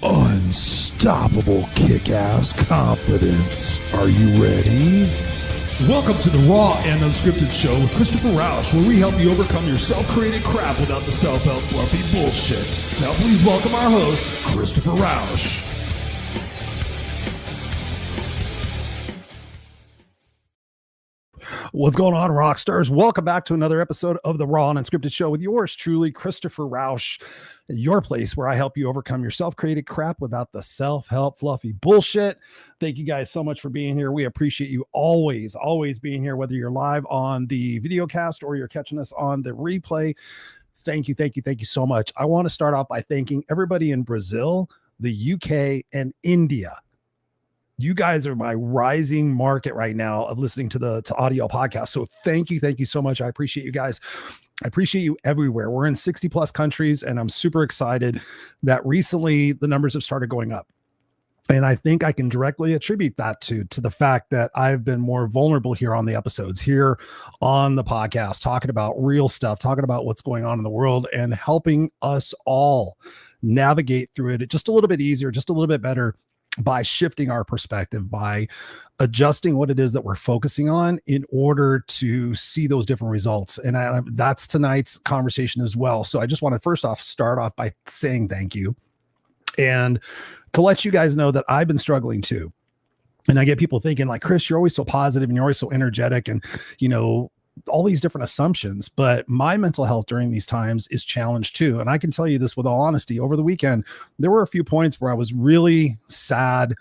Unstoppable kick-ass confidence. Are you ready? Welcome to the Raw and Unscripted show with Christopher Rausch, where we help you overcome your self-created crap without the self-help fluffy bullshit. Now please welcome our host, Christopher Rausch. What's going on, rock stars? Welcome back to another episode of the Raw and Unscripted show with yours truly, Christopher Rausch, your place where I help you overcome your self-created crap without the self-help fluffy bullshit. Thank you guys so much for being here. We appreciate you always being here, whether you're live on the video cast or you're catching us on the replay. Thank you so much. I want to start off by thanking everybody in Brazil, the UK, and India. You guys are my rising market right now of listening to audio podcasts. So thank you so much. I appreciate you guys. I appreciate you everywhere. We're in 60 plus countries, and I'm super excited that recently the numbers have started going up. And I think I can directly attribute that to the fact that I've been more vulnerable here on the episodes, here on the podcast, talking about real stuff, talking about what's going on in the world, and helping us all navigate through it just a little bit easier, just a little bit better, by shifting our perspective, by adjusting what it is that we're focusing on in order to see those different results. And that's tonight's conversation as well. So I just want to first off start off by saying thank you and to let you guys know that I've been struggling too. And I get people thinking like, Chris, you're always so positive and you're always so energetic and, you know, all these different assumptions, but my mental health during these times is challenged too. And I can tell you this with all honesty, over the weekend, there were a few points where I was really sad,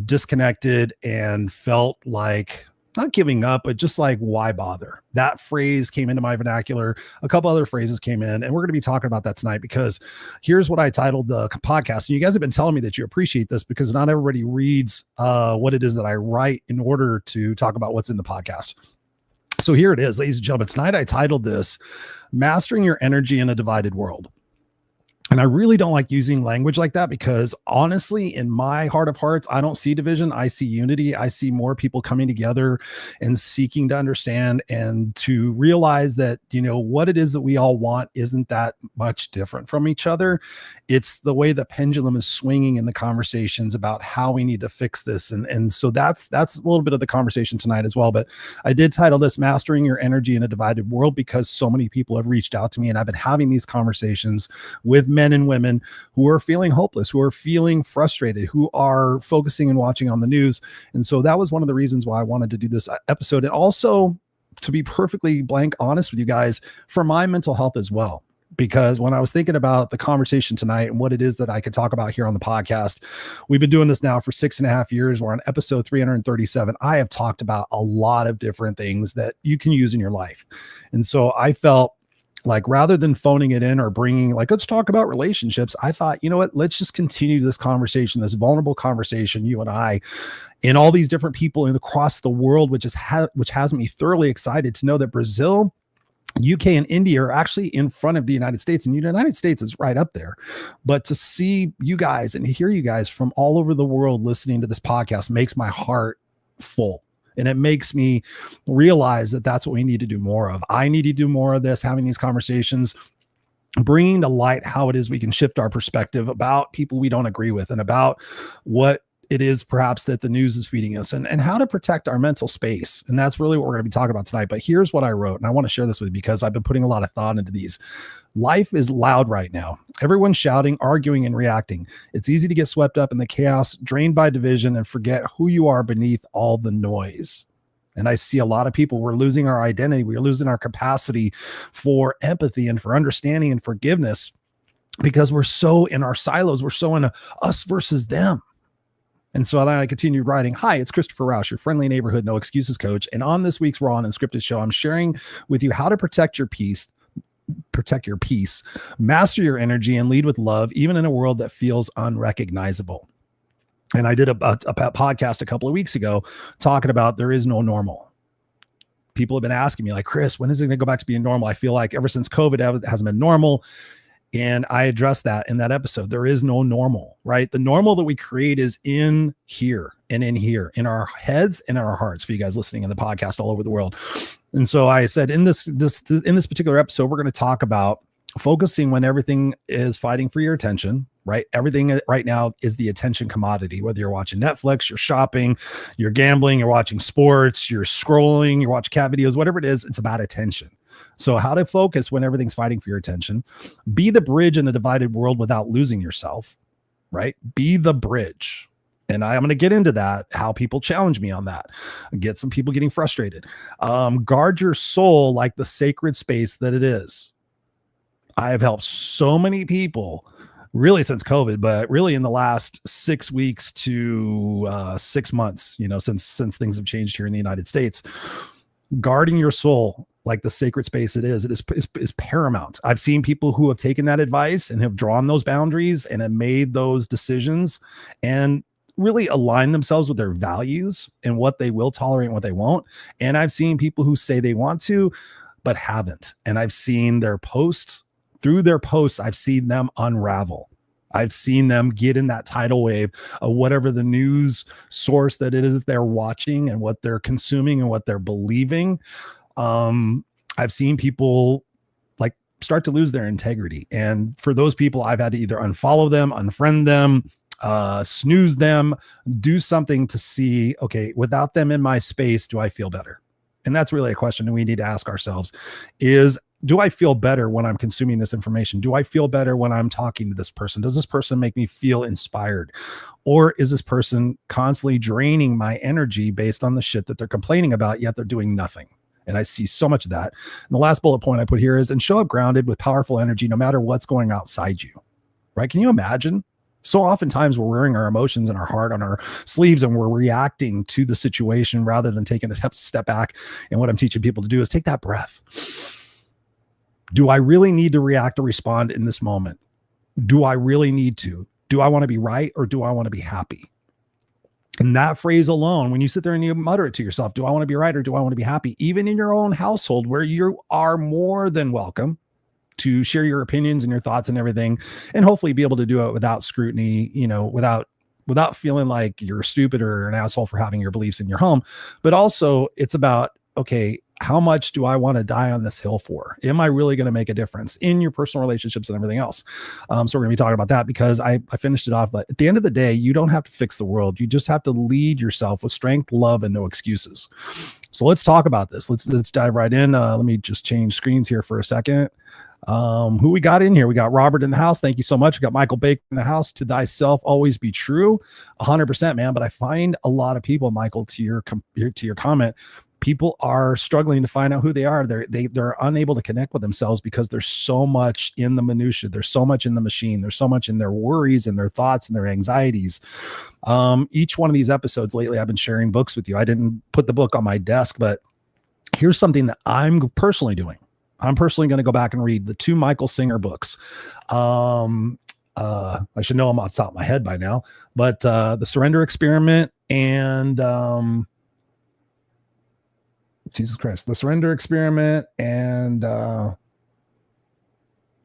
disconnected, and felt like not giving up, but just like, why bother? That phrase came into my vernacular. A couple other phrases came in, and we're going to be talking about that tonight because here's what I titled the podcast. And you guys have been telling me that you appreciate this because not everybody reads what it is that I write in order to talk about what's in the podcast. So here it is, ladies and gentlemen. Tonight I titled this, Mastering Your Energy in a Divided World. And I really don't like using language like that because honestly, in my heart of hearts, I don't see division. I see unity. I see more people coming together and seeking to understand and to realize that, you know, what it is that we all want isn't that much different from each other. It's the way the pendulum is swinging in the conversations about how we need to fix this. And so that's a little bit of the conversation tonight as well. But I did title this Mastering Your Energy in a Divided World because so many people have reached out to me and I've been having these conversations with men and women who are feeling hopeless, who are feeling frustrated, who are focusing and watching on the news. And so that was one of the reasons why I wanted to do this episode. And also, to be perfectly blank honest with you guys, for my mental health as well. Because when I was thinking about the conversation tonight and what it is that I could talk about here on the podcast, we've been doing this now for 6.5 years. We're on episode 337. I have talked about a lot of different things that you can use in your life. And so I felt like rather than phoning it in or bringing like, let's talk about relationships, I thought, you know what, let's just continue this conversation, this vulnerable conversation, you and I, and all these different people across the world, which has me thoroughly excited to know that Brazil, UK, and India are actually in front of the United States, and the United States is right up there. But to see you guys and hear you guys from all over the world listening to this podcast makes my heart full. And it makes me realize that that's what we need to do more of. I need to do more of this, having these conversations, bringing to light how it is we can shift our perspective about people we don't agree with and about what it is perhaps that the news is feeding us and how to protect our mental space. And that's really what we're going to be talking about tonight. But here's what I wrote, and I want to share this with you because I've been putting a lot of thought into these. Life is loud right now. Everyone's shouting, arguing, and reacting. It's easy to get swept up in the chaos, drained by division, and forget who you are beneath all the noise. And I see a lot of people, we're losing our identity. We're losing our capacity for empathy and for understanding and forgiveness because we're so in our silos. We're so in a us versus them. And so then I continued writing, hi, it's Christopher Rausch, your friendly neighborhood no excuses coach. And on this week's Raw Unscripted show, I'm sharing with you how to protect your peace, master your energy, and lead with love, even in a world that feels unrecognizable. And I did a podcast a couple of weeks ago talking about there is no normal. People have been asking me like, Chris, when is it going to go back to being normal? I feel like ever since COVID, it hasn't been normal. And I addressed that in that episode. There is no normal, right? The normal that we create is in here and in here, in our heads and in our hearts, for you guys listening in the podcast all over the world. And so I said in this particular episode, we're going to talk about focusing when everything is fighting for your attention, right? Everything right now is the attention commodity, whether you're watching Netflix, you're shopping, you're gambling, you're watching sports, you're scrolling, you're watching cat videos, whatever it is, it's about attention. So how to focus when everything's fighting for your attention, be the bridge in a divided world without losing yourself, right? Be the bridge. And I'm going to get into that, how people challenge me on that, get some people getting frustrated. Guard your soul like the sacred space that it is. I have helped so many people really since COVID, but really in the last 6 weeks to 6 months, since things have changed here in the United States. Guarding your soul like the sacred space it is paramount. I've seen people who have taken that advice and have drawn those boundaries and have made those decisions and really align themselves with their values and what they will tolerate and what they won't. And I've seen people who say they want to, but haven't. And I've seen their posts. Through their posts, I've seen them unravel. I've seen them get in that tidal wave of whatever the news source that it is they're watching and what they're consuming and what they're believing. I've seen people like start to lose their integrity. And for those people, I've had to either unfollow them, unfriend them, snooze them, do something to see, okay, without them in my space, do I feel better? And that's really a question that we need to ask ourselves is, do I feel better when I'm consuming this information? Do I feel better when I'm talking to this person? Does this person make me feel inspired? Or is this person constantly draining my energy based on the shit that they're complaining about, yet they're doing nothing? And I see so much of that. And the last bullet point I put here is, and show up grounded with powerful energy, no matter what's going outside you, right? Can you imagine? So oftentimes we're wearing our emotions and our heart on our sleeves and we're reacting to the situation rather than taking a step back. And what I'm teaching people to do is take that breath. Do I really need to react or respond in this moment? Do I really need to? Do I want to be right or do I want to be happy? And that phrase alone, when you sit there and you mutter it to yourself, do I want to be right or do I want to be happy? Even in your own household where you are more than welcome to share your opinions and your thoughts and everything, and hopefully be able to do it without scrutiny, without feeling like you're stupid or an asshole for having your beliefs in your home. But also it's about, okay, how much do I want to die on this hill for? Am I really going to make a difference in your personal relationships and everything else? So we're going to be talking about that because I finished it off. But at the end of the day, you don't have to fix the world. You just have to lead yourself with strength, love, and no excuses. So let's talk about this. Let's dive right in. Let me just change screens here for a second. Who we got in here? We got Robert in the house. Thank you so much. We got Michael Baker in the house. To thyself always be true. 100%, man. But I find a lot of people, Michael, to your comment, people are struggling to find out who they are. They're unable to connect with themselves because there's so much in the minutia. There's so much in the machine. There's so much in their worries and their thoughts and their anxieties. Each one of these episodes lately, I've been sharing books with you. I didn't put the book on my desk, but here's something that I'm personally doing. I'm personally going to go back and read the 2 Michael Singer books. I should know them off the top of my head by now, but The Surrender Experiment and Jesus Christ, The Surrender Experiment and why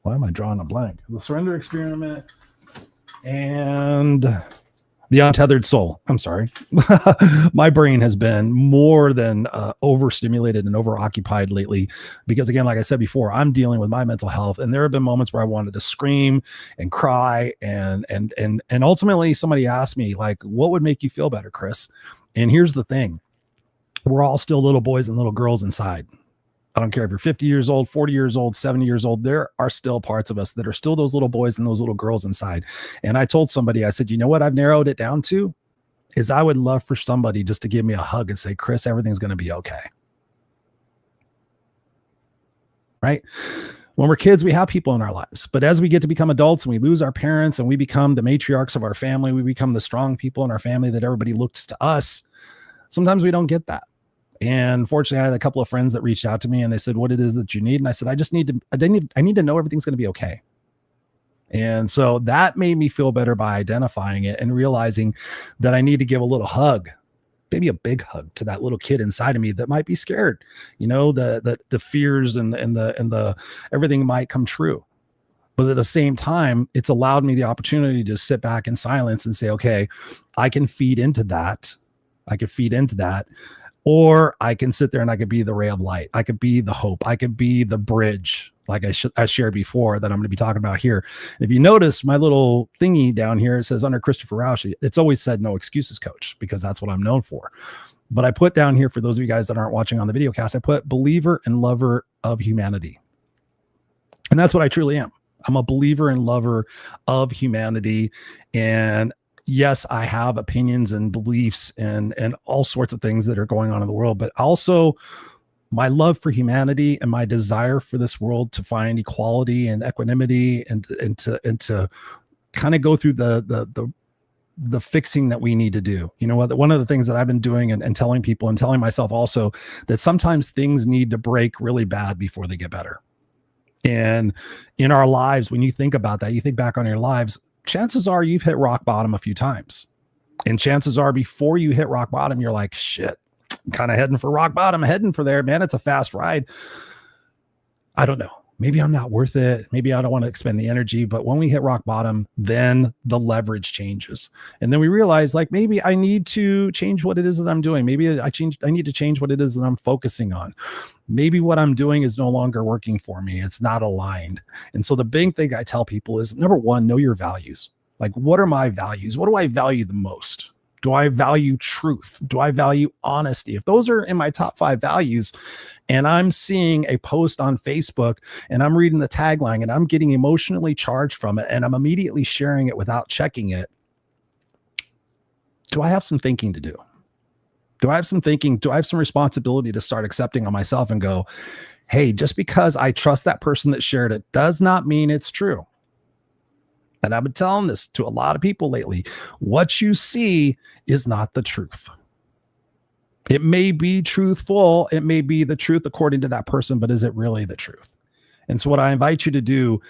am I drawing a blank? The Surrender Experiment and The Untethered Soul. I'm sorry. My brain has been more than overstimulated and overoccupied lately because, again, like I said before, I'm dealing with my mental health, and there have been moments where I wanted to scream and cry, and ultimately somebody asked me, like, what would make you feel better, Chris? And here's the thing. We're all still little boys and little girls inside. I don't care if you're 50 years old, 40 years old, 70 years old. There are still parts of us that are still those little boys and those little girls inside. And I told somebody, I said, you know what I've narrowed it down to is I would love for somebody just to give me a hug and say, Chris, everything's going to be okay. Right? When we're kids, we have people in our lives. But as we get to become adults and we lose our parents and we become the matriarchs of our family, we become the strong people in our family that everybody looks to us. Sometimes we don't get that. And fortunately, I had a couple of friends that reached out to me and they said, what it is that you need. And I said, I need to know everything's going to be okay. And so that made me feel better by identifying it and realizing that I need to give a little hug, maybe a big hug to that little kid inside of me that might be scared, the fears and the everything might come true. But at the same time, it's allowed me the opportunity to sit back in silence and say, okay, I can feed into that. Or I can sit there and I could be the ray of light. I could be the hope. I could be the bridge like I shared before, that I'm going to be talking about here. If you notice my little thingy down here, it says under Christopher Rausch. It's always said no excuses coach, because that's what I'm known for. But I put down here, for those of you guys that aren't watching on the video cast, I put believer and lover of humanity. And that's what I truly am. I'm a believer and lover of humanity. And yes, I have opinions and beliefs and all sorts of things that are going on in the world, but also my love for humanity and my desire for this world to find equality and equanimity and to kind of go through the fixing that we need to do. You know what? One of the things that I've been doing and telling people and telling myself also, that sometimes things need to break really bad before they get better. And in our lives, when you think about that, you think back on your lives, chances are you've hit rock bottom a few times. And chances are before you hit rock bottom, you're like, shit, I'm kind of heading for rock bottom, heading for there, man. It's a fast ride. I don't know. Maybe I'm not worth it. Maybe I don't want to expend the energy. But when we hit rock bottom, then the leverage changes. And then we realize, like, maybe I need to change what it is that I'm doing. Maybe I need to change what it is that I'm focusing on. Maybe what I'm doing is no longer working for me. It's not aligned. And so the big thing I tell people is, number one, know your values. Like, what are my values? What do I value the most? Do I value truth? Do I value honesty? If those are in my top 5 values, and I'm seeing a post on Facebook and I'm reading the tagline and I'm getting emotionally charged from it and I'm immediately sharing it without checking it, do I have some thinking to do? Do I have some thinking? Do I have some responsibility to start accepting on myself and go, hey, just because I trust that person that shared it does not mean it's true. And I've been telling this to a lot of people lately. What you see is not the truth. It may be truthful. It may be the truth according to that person, but is it really the truth? And so what I invite you to do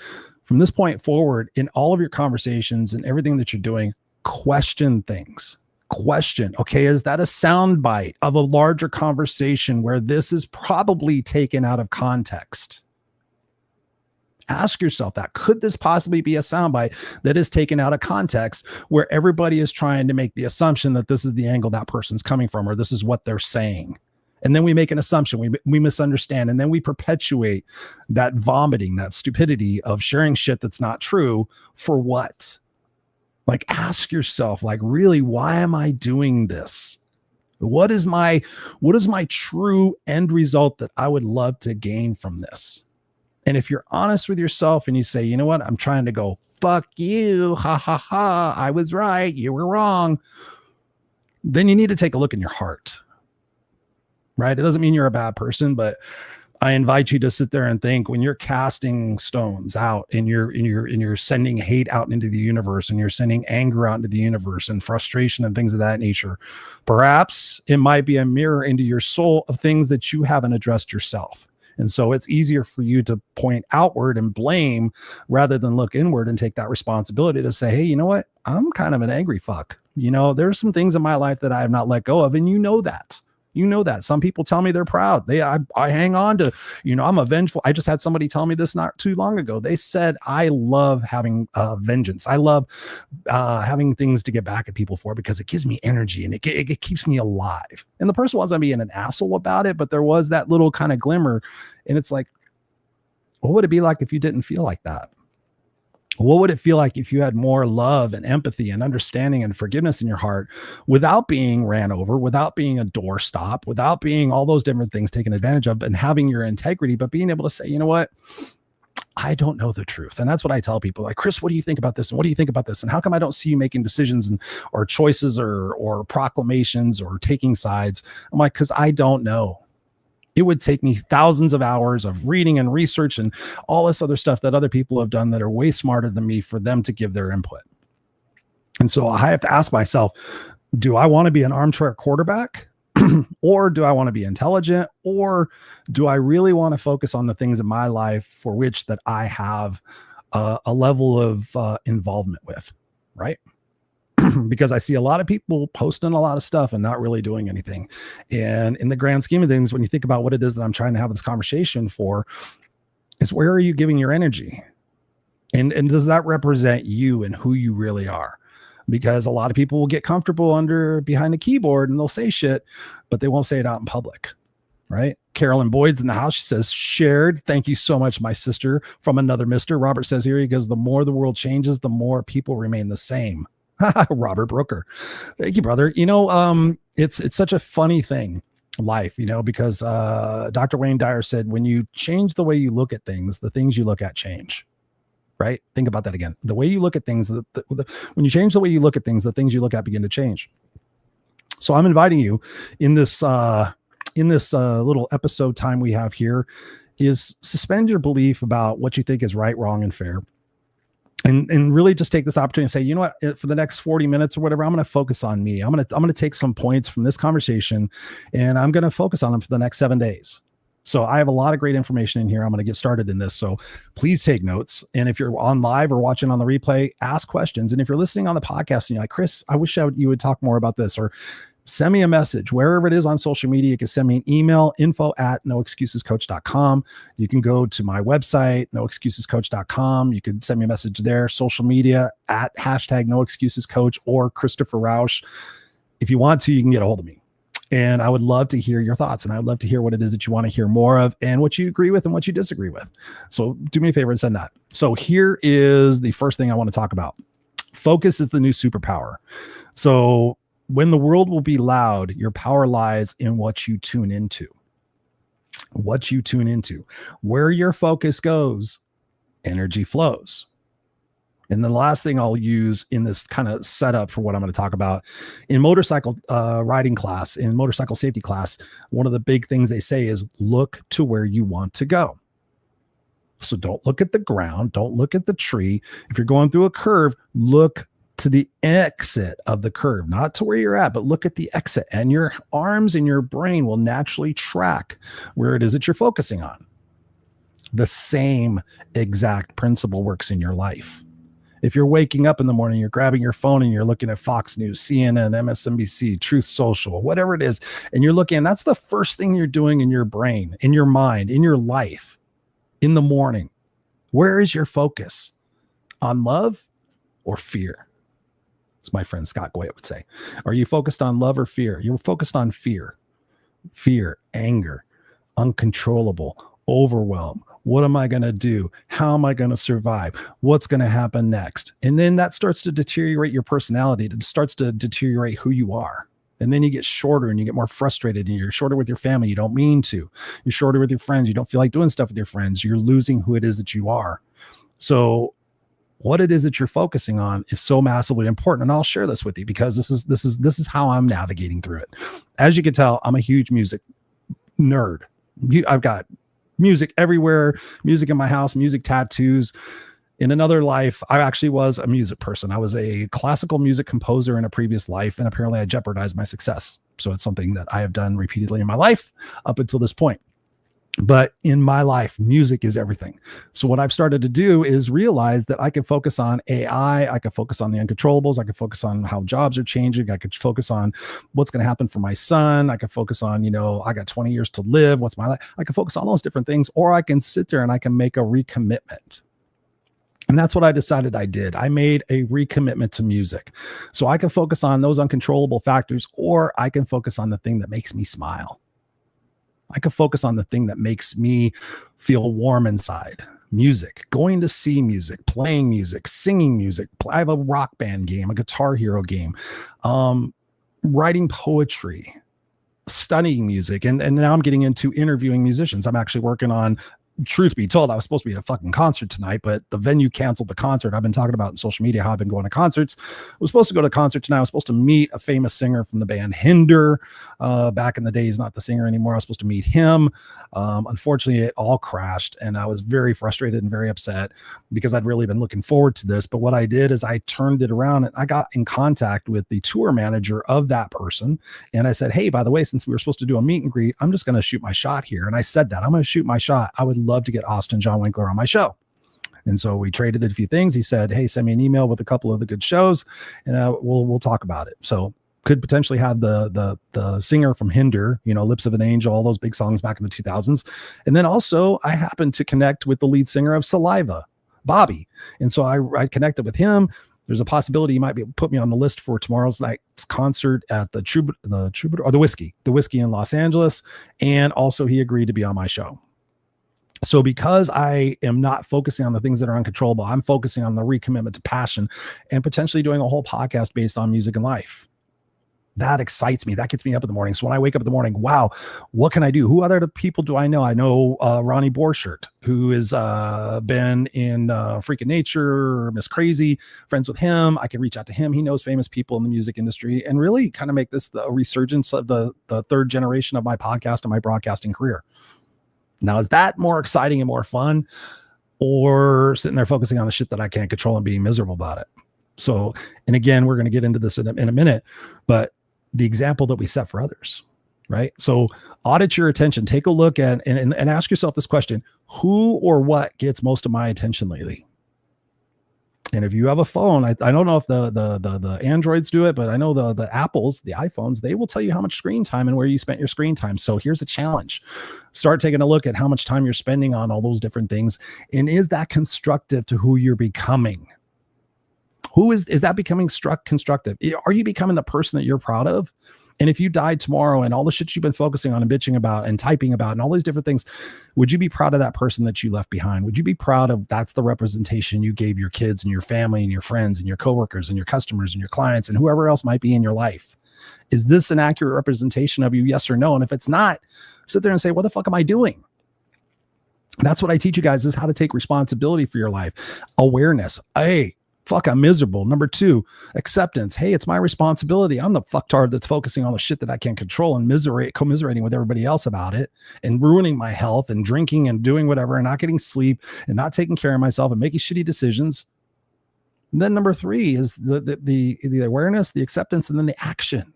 from this point forward in all of your conversations and everything that you're doing, question things. Question, okay, is that a soundbite of a larger conversation where this is probably taken out of context? Ask yourself that. Could this possibly be a soundbite that is taken out of context where everybody is trying to make the assumption that this is the angle that person's coming from, or this is what they're saying? And then we make an assumption, we misunderstand, and then we perpetuate that vomiting, that stupidity of sharing shit that's not true. For what? Like, ask yourself, like, really, why am I doing this? What is my true end result that I would love to gain from this? And if you're honest with yourself and you say, you know what, I'm trying to go, fuck you, ha, ha, ha, I was right, you were wrong, then you need to take a look in your heart, right? It doesn't mean you're a bad person, but I invite you to sit there and think, when you're casting stones out and you're sending hate out into the universe and you're sending anger out into the universe and frustration and things of that nature, perhaps it might be a mirror into your soul of things that you haven't addressed yourself. And so it's easier for you to point outward and blame rather than look inward and take that responsibility to say, hey, you know what? I'm kind of an angry fuck. You know, there's some things in my life that I have not let go of. And you know that. You know that. Some people tell me they're proud. I hang on to, you know, I'm a vengeful. I just had somebody tell me this not too long ago. They said, I love having vengeance. I love having things to get back at people for, because it gives me energy and it keeps me alive. And the person wasn't being an asshole about it, but there was that little kind of glimmer. And it's like, what would it be like if you didn't feel like that? What would it feel like if you had more love and empathy and understanding and forgiveness in your heart without being ran over, without being a doorstop, without being all those different things taken advantage of, and having your integrity, but being able to say, you know what? I don't know the truth. And that's what I tell people, like, Chris, what do you think about this? And what do you think about this? And how come I don't see you making decisions or choices or proclamations or taking sides? I'm like, because I don't know. It would take me thousands of hours of reading and research and all this other stuff that other people have done that are way smarter than me for them to give their input. And so I have to ask myself, do I want to be an armchair quarterback? Or do I want to be intelligent? Or do I really want to focus on the things in my life for which that I have a level of involvement with, right? Because I see a lot of people posting a lot of stuff and not really doing anything. And in the grand scheme of things, when you think about what it is that I'm trying to have this conversation for, is where are you giving your energy? And does that represent you and who you really are? Because a lot of people will get comfortable behind a keyboard and they'll say shit, but they won't say it out in public, right? Carolyn Boyd's in the house. She says, shared. Thank you so much, my sister from another mister. Robert says here, he goes, the more the world changes, the more people remain the same. Robert Brooker. Thank you, brother. It's such a funny thing, life, because Dr. Wayne Dyer said, when you change the way you look at things, the things you look at change. Right? Think about that again. The way you look at things, when you change the way you look at things, the things you look at begin to change. So I'm inviting you in this little episode time we have here is suspend your belief about what you think is right, wrong, and fair. And really just take this opportunity to say, you know what, for the next 40 minutes or whatever, I'm going to focus on me. I'm going to take some points from this conversation and I'm going to focus on them for the next 7 days. So I have a lot of great information in here. I'm going to get started in this. So please take notes. And if you're on live or watching on the replay, ask questions. And if you're listening on the podcast and you're like, Chris, I wish you would talk more about this, or send me a message wherever it is on social media. You can send me an email, info@noexcusescoach.com. You can go to my website, noexcusescoach.com. You can send me a message there, social media at #noexcusescoach or Christopher Rausch. If you want to, you can get a hold of me. And I would love to hear your thoughts, and I would love to hear what it is that you want to hear more of and what you agree with and what you disagree with. So do me a favor and send that. So here is the first thing I want to talk about. Focus is the new superpower. So when the world will be loud, your power lies in what you tune into. What you tune into. Where your focus goes, energy flows. And then the last thing I'll use in this kind of setup for what I'm going to talk about, in motorcycle riding class, in motorcycle safety class, one of the big things they say is look to where you want to go. So don't look at the ground. Don't look at the tree. If you're going through a curve, look to the exit of the curve, not to where you're at, but look at the exit, and your arms and your brain will naturally track where it is that you're focusing on. The same exact principle works in your life. If you're waking up in the morning, you're grabbing your phone and you're looking at Fox News, CNN, MSNBC, Truth Social, whatever it is, and you're looking, that's the first thing you're doing in your brain, in your mind, in your life, in the morning. Where is your focus? On love or fear? As my friend Scott Goya would say. Are you focused on love or fear? You're focused on fear. Fear, anger, uncontrollable, overwhelm. What am I going to do? How am I going to survive? What's going to happen next? And then that starts to deteriorate your personality. It starts to deteriorate who you are. And then you get shorter and you get more frustrated, and you're shorter with your family. You don't mean to. You're shorter with your friends. You don't feel like doing stuff with your friends. You're losing who it is that you are. So what it is that you're focusing on is so massively important. And I'll share this with you because this is how I'm navigating through it. As you can tell, I'm a huge music nerd. I've got music everywhere, music in my house, music tattoos. In another life, I actually was a music person. I was a classical music composer in a previous life, and apparently I jeopardized my success. So it's something that I have done repeatedly in my life up until this point. But in my life, music is everything. So what I've started to do is realize that I can focus on AI. I can focus on the uncontrollables. I can focus on how jobs are changing. I could focus on what's going to happen for my son. I can focus on, I got 20 years to live. What's my life? I can focus on those different things, or I can sit there and I can make a recommitment. And that's what I decided I did. I made a recommitment to music. So I can focus on those uncontrollable factors, or I can focus on the thing that makes me smile. I can focus on the thing that makes me feel warm inside. Music, going to see music, playing music, singing music. I have a rock band game, a Guitar Hero game, writing poetry, studying music. And now I'm getting into interviewing musicians. I'm actually working on, truth be told, I was supposed to be at a fucking concert tonight, but the venue canceled the concert. I've been talking about in social media how I've been going to concerts. I was supposed to go to a concert tonight. I was supposed to meet a famous singer from the band Hinder. Back in the day, he's not the singer anymore. I was supposed to meet him. Unfortunately, it all crashed, and I was very frustrated and very upset because I'd really been looking forward to this. But what I did is I turned it around and I got in contact with the tour manager of that person. And I said, hey, by the way, since we were supposed to do a meet and greet, I'm just going to shoot my shot here. And I said that I'm going to shoot my shot. I would love to get Austin John Winkler on my show. And so we traded a few things. He said, hey, send me an email with a couple of the good shows and we'll talk about it. So could potentially have the singer from Hinder, Lips of an Angel, all those big songs back in the 2000s. And then also I happened to connect with the lead singer of Saliva, Bobby. And so I connected with him. There's a possibility you might be put me on the list for tomorrow's night's concert at the Troubadour or the Whiskey in Los Angeles. And also he agreed to be on my show. So because I am not focusing on the things that are uncontrollable, I'm focusing on the recommitment to passion and potentially doing a whole podcast based on music and life. That excites me. That gets me up in the morning. So when I wake up in the morning, wow, what can I do? Who other people do I know? I know Ronnie Borchert, who has been in Freakin' Nature, Miss Crazy, friends with him. I can reach out to him. He knows famous people in the music industry and really kind of make this the resurgence of the third generation of my podcast and my broadcasting career. Now, is that more exciting and more fun, or sitting there focusing on the shit that I can't control and being miserable about it? So, and again, we're going to get into this in a minute, but the example that we set for others, right? So audit your attention, take a look at, and ask yourself this question: who or what gets most of my attention lately? And if you have a phone, I don't know if the Androids do it, but I know the Apples, the iPhones, they will tell you how much screen time and where you spent your screen time. So here's a challenge. Start taking a look at how much time you're spending on all those different things. And is that constructive to who you're becoming? Who is that becoming constructive? Are you becoming the person that you're proud of? And if you died tomorrow and all the shit you've been focusing on and bitching about and typing about and all these different things, would you be proud of that person that you left behind? Would you be proud of that's the representation you gave your kids and your family and your friends and your coworkers and your customers and your clients and whoever else might be in your life? Is this an accurate representation of you? Yes or no? And if it's not, sit there and say, what the fuck am I doing? That's what I teach you guys, is how to take responsibility for your life. Awareness. Hey, fuck, I'm miserable. Number 2, acceptance. Hey, it's my responsibility. I'm the fucktard that's focusing on the shit that I can't control and commiserating with everybody else about it and ruining my health and drinking and doing whatever and not getting sleep and not taking care of myself and making shitty decisions. And then number 3 is the awareness, the acceptance, and then the action.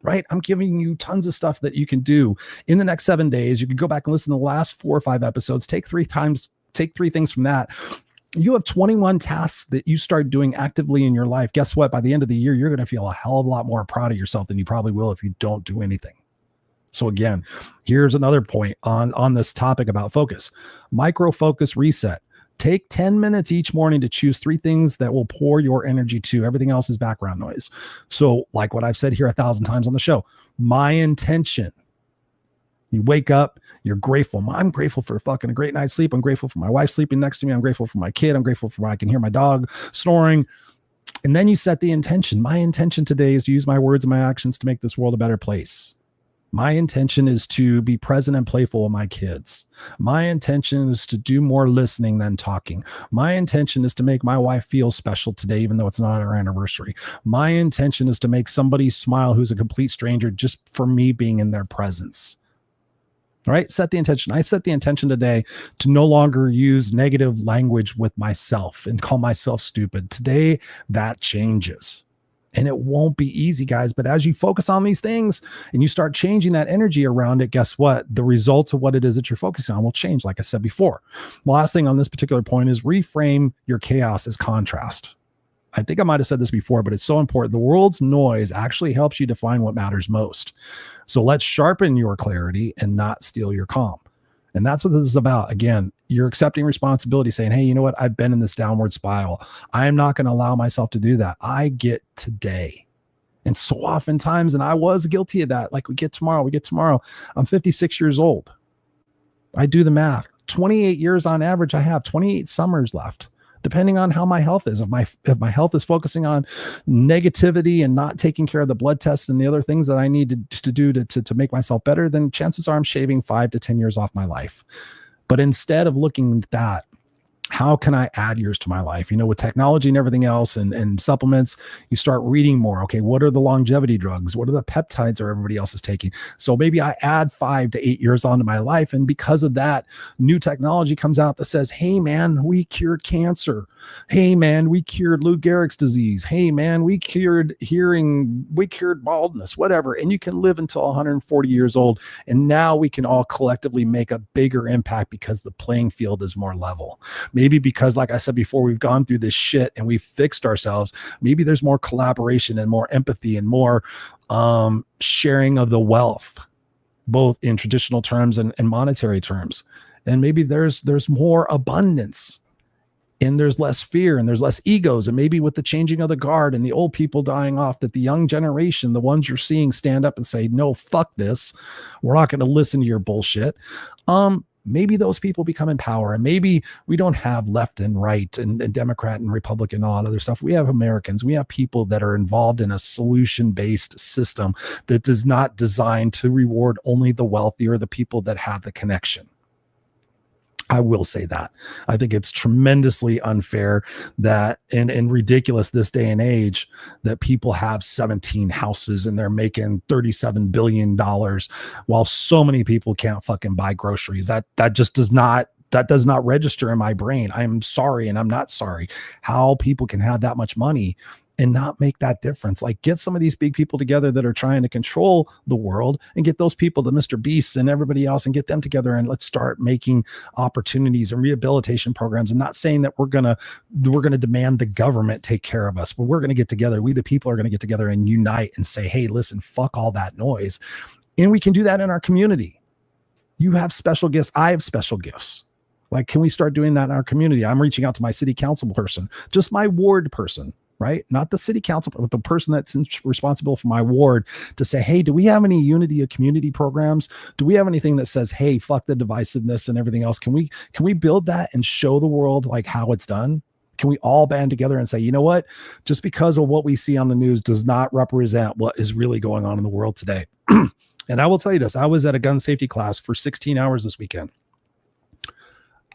Right? I'm giving you tons of stuff that you can do in the next 7 days. You can go back and listen to the last 4 or 5 episodes, take 3 things from that. You have 21 tasks that you start doing actively in your life. Guess what? By the end of the year, you're going to feel a hell of a lot more proud of yourself than you probably will if you don't do anything. So again, here's another point on this topic about focus. Micro focus reset. Take 10 minutes each morning to choose 3 things that will pour your energy to. Everything else is background noise. So like what I've said here 1,000 times on the show, my intention. You wake up, you're grateful. I'm grateful for fucking a great night's sleep. I'm grateful for my wife sleeping next to me. I'm grateful for my kid. I'm grateful for I can hear my dog snoring. And then you set the intention. My intention today is to use my words and my actions to make this world a better place. My intention is to be present and playful with my kids. My intention is to do more listening than talking. My intention is to make my wife feel special today, even though it's not our anniversary. My intention is to make somebody smile who's a complete stranger just for me being in their presence. All right, set the intention. I set the intention today to no longer use negative language with myself and call myself stupid. Today, that changes. And it won't be easy, guys. But as you focus on these things and you start changing that energy around it, guess what? The results of what it is that you're focusing on will change, like I said before. The last thing on this particular point is reframe your chaos as contrast. I think I might have said this before, but it's so important. The world's noise actually helps you define what matters most. So let's sharpen your clarity and not steal your calm. And that's what this is about. Again, you're accepting responsibility, saying, hey, you know what? I've been in this downward spiral. I am not going to allow myself to do that. I get today. And so oftentimes, and I was guilty of that, like we get tomorrow. I'm 56 years old. I do the math. 28 years on average, I have 28 summers left. Depending on how my health is. If my health is focusing on negativity and not taking care of the blood tests and the other things that I need to do to make myself better, then chances are I'm shaving 5 to 10 years off my life. But instead of looking at that, how can I add years to my life? You know, with technology and everything else and supplements, you start reading more. Okay, what are the longevity drugs? What are the peptides that everybody else is taking? So maybe I add 5 to 8 years onto my life. And because of that, new technology comes out that says, hey, man, we cured cancer. Hey, man, we cured Lou Gehrig's disease. Hey, man, we cured hearing, we cured baldness, whatever. And you can live until 140 years old. And now we can all collectively make a bigger impact because the playing field is more level. Maybe because, like I said before, we've gone through this shit and we've fixed ourselves. Maybe there's more collaboration and more empathy and more sharing of the wealth, both in traditional terms and monetary terms. And maybe there's more abundance. and there's less fear and there's less egos. And maybe with the changing of the guard and the old people dying off, that the young generation, the ones you're seeing stand up and say, no, fuck this. We're not going to listen to your bullshit. Maybe those people become in power, and maybe we don't have left and right and Democrat and Republican and all that other stuff. We have Americans. We have people that are involved in a solution-based system that is not designed to reward only the wealthy or the people that have the connection. I will say that. I think it's tremendously unfair that and ridiculous this day and age that people have 17 houses and they're making $37 billion while so many people can't fucking buy groceries. That just does not register in my brain. I'm sorry, and I'm not sorry how people can have that much money and not make that difference. Like, get some of these big people together that are trying to control the world, and get those people, the Mr. Beasts and everybody else, and get them together, and let's start making opportunities and rehabilitation programs. And not saying that we're gonna demand the government take care of us, but we're gonna get together. We the people are gonna get together and unite and say, hey, listen, fuck all that noise. And we can do that in our community. You have special gifts. I have special gifts. Like, can we start doing that in our community? I'm reaching out to my city council person, just my ward person, right? Not the city council, but the person that's responsible for my ward, to say, hey, do we have any unity of community programs? Do we have anything that says, hey, fuck the divisiveness and everything else? Can we build that and show the world like how it's done? Can we all band together and say, you know what? Just because of what we see on the news does not represent what is really going on in the world today. And I will tell you this, I was at a gun safety class for 16 hours this weekend.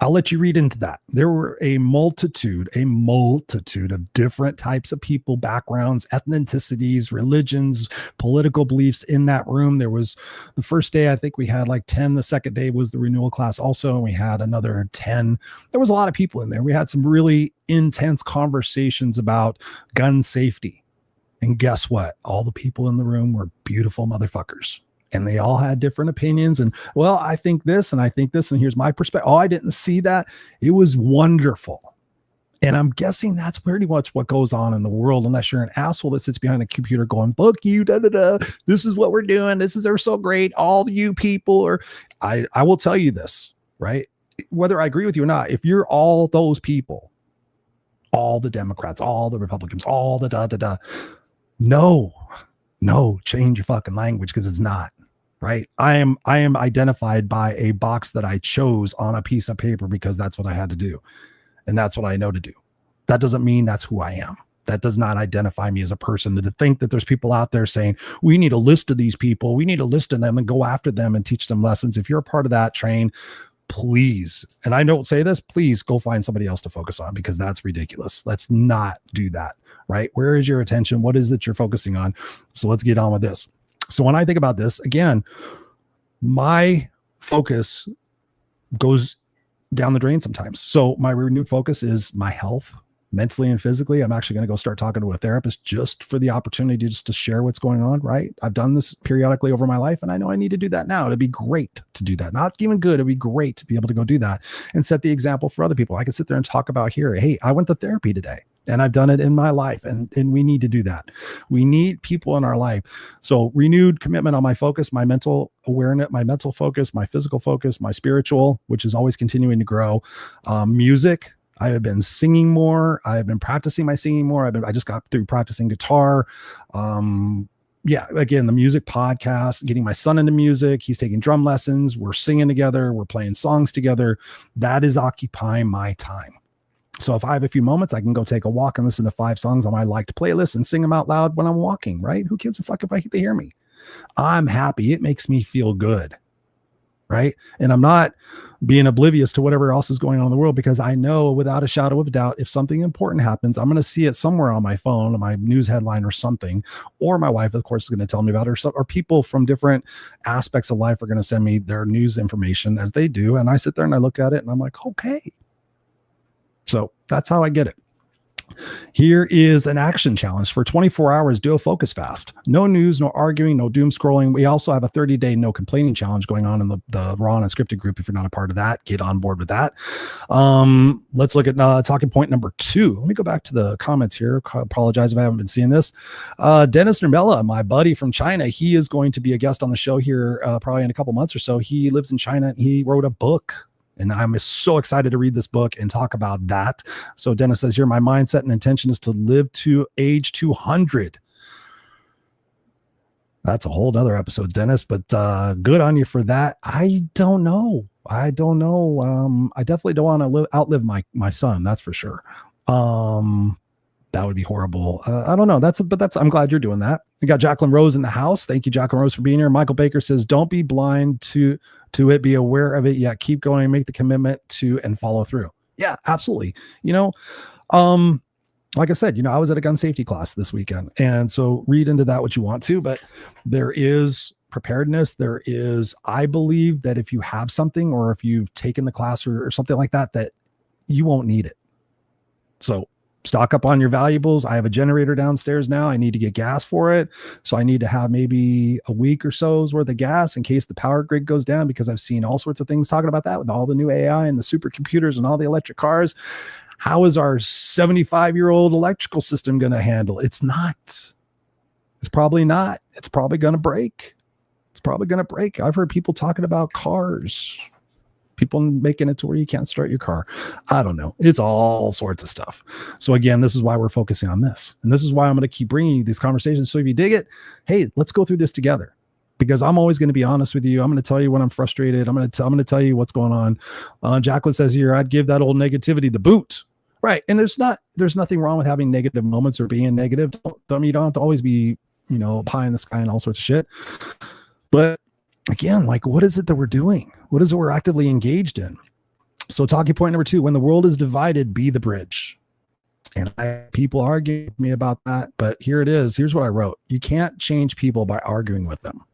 I'll let you read into that. There were a multitude of different types of people, backgrounds, ethnicities, religions, political beliefs in that room. There was the first day, I think we had like 10. The second day was the renewal class also, and we had another 10. There was a lot of people in there. We had some really intense conversations about gun safety. And guess what? All the people in the room were beautiful motherfuckers. And they all had different opinions. And, well, I think this, and I think this, and here's my perspective. Oh, I didn't see that. It was wonderful. And I'm guessing that's pretty much what goes on in the world, unless you're an asshole that sits behind a computer going, fuck you, da da da. This is what we're doing. They're so great. All you people are. I will tell you this, right? Whether I agree with you or not, if you're all those people, all the Democrats, all the Republicans, all the da da da, no, change your fucking language, because it's not. Right. I am identified by a box that I chose on a piece of paper because that's what I had to do. And that's what I know to do. That doesn't mean that's who I am. That does not identify me as a person. To think that there's people out there saying, we need a list of these people, we need a list of them and go after them and teach them lessons. If you're a part of that train, please, and I don't say this, please go find somebody else to focus on, because that's ridiculous. Let's not do that. Right. Where is your attention? What is it you're focusing on? So let's get on with this. So when I think about this, again, my focus goes down the drain sometimes. So my renewed focus is my health, mentally and physically. I'm actually going to go start talking to a therapist just for the opportunity just to share what's going on, right? I've done this periodically over my life, and I know I need to do that now. It'd be great to do that. Not even good. It'd be great to be able to go do that and set the example for other people. I can sit there and talk about here, hey, I went to therapy today. And I've done it in my life, and we need to do that. We need people in our life. So renewed commitment on my focus, my mental awareness, my mental focus, my physical focus, my spiritual, which is always continuing to grow. Music. I have been singing more. I have been practicing my singing more. I just got through practicing guitar. Again, the music podcast, getting my son into music. He's taking drum lessons. We're singing together. We're playing songs together. That is occupying my time. So if I have a few moments, I can go take a walk and listen to 5 songs on my liked playlist and sing them out loud when I'm walking, right? Who gives a fuck if I get to hear me? I'm happy. It makes me feel good, right? And I'm not being oblivious to whatever else is going on in the world, because I know without a shadow of a doubt, if something important happens, I'm going to see it somewhere on my phone, on my news headline or something, or my wife, of course, is going to tell me about it, or people from different aspects of life are going to send me their news information, as they do. And I sit there and I look at it and I'm like, okay. So that's how I get it. Here is an action challenge for 24 hours. Do a focus fast. No news, no arguing, no doom scrolling. We also have a 30-day no complaining challenge going on in the Raw Unscripted group. If you're not a part of that, get on board with that. Let's look at talking point number 2. Let me go back to the comments here. I apologize if I haven't been seeing this. Dennis Nermella, my buddy from China, he is going to be a guest on the show here probably in a couple months or so. He lives in China, and he wrote a book And I'm so excited to read this book and talk about that. So Dennis says here, my mindset and intention is to live to age 200. That's a whole nother episode, Dennis, but good on you for that. I don't know. I definitely don't want to outlive my son. That's for sure. That would be horrible. I don't know. I'm glad you're doing that. We got Jacqueline Rose in the house. Thank you, Jacqueline Rose, for being here. Michael Baker says, don't be blind to it. Be aware of it. Yeah. Keep going, make the commitment to, and follow through. Yeah, absolutely. Like I said, I was at a gun safety class this weekend. And so read into that what you want to, but there is preparedness. I believe that if you have something, or if you've taken the class or something like that, that you won't need it. So stock up on your valuables. I have a generator downstairs now. I need to get gas for it. So I need to have maybe a week or so's worth of gas in case the power grid goes down, because I've seen all sorts of things talking about that with all the new AI and the supercomputers and all the electric cars. How is our 75-year-old electrical system going to handle? It's probably not. It's probably going to break. I've heard people talking about cars, people making it to where you can't start your car. I don't know. It's all sorts of stuff. So again, this is why we're focusing on this. And this is why I'm going to keep bringing you these conversations. So if you dig it, hey, let's go through this together, because I'm always going to be honest with you. I'm going to tell you when I'm frustrated. I'm going to tell you what's going on. Jacqueline says here, I'd give that old negativity the boot. Right. And there's nothing wrong with having negative moments or being negative. You don't have to always be, pie in the sky and all sorts of shit. But again, like, what is it that we're doing? What is it we're actively engaged in? So talking point number 2, when the world is divided, be the bridge. And people argue with me about that, but here it is. Here's what I wrote. You can't change people by arguing with them.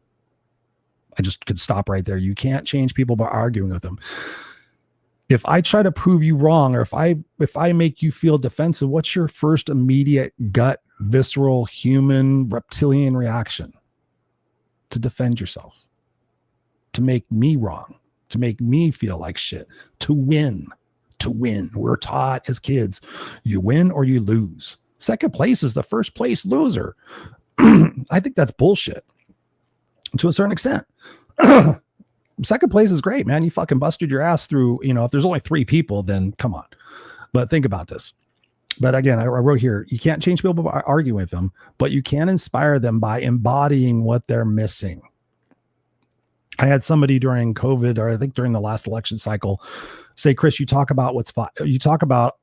I just could stop right there. You can't change people by arguing with them. If I try to prove you wrong, or if I make you feel defensive, what's your first immediate gut, visceral, human, reptilian reaction? To defend yourself, to make me wrong, to make me feel like shit, to win. We're taught as kids, you win or you lose. Second place is the first place loser. I think that's bullshit to a certain extent. Second place is great, man. You fucking busted your ass through, if there's only 3 people, then come on. But think about this. But again, I wrote here, you can't change people by arguing with them, but you can inspire them by embodying what they're missing. I had somebody during COVID, or I think during the last election cycle, say, Chris, you talk about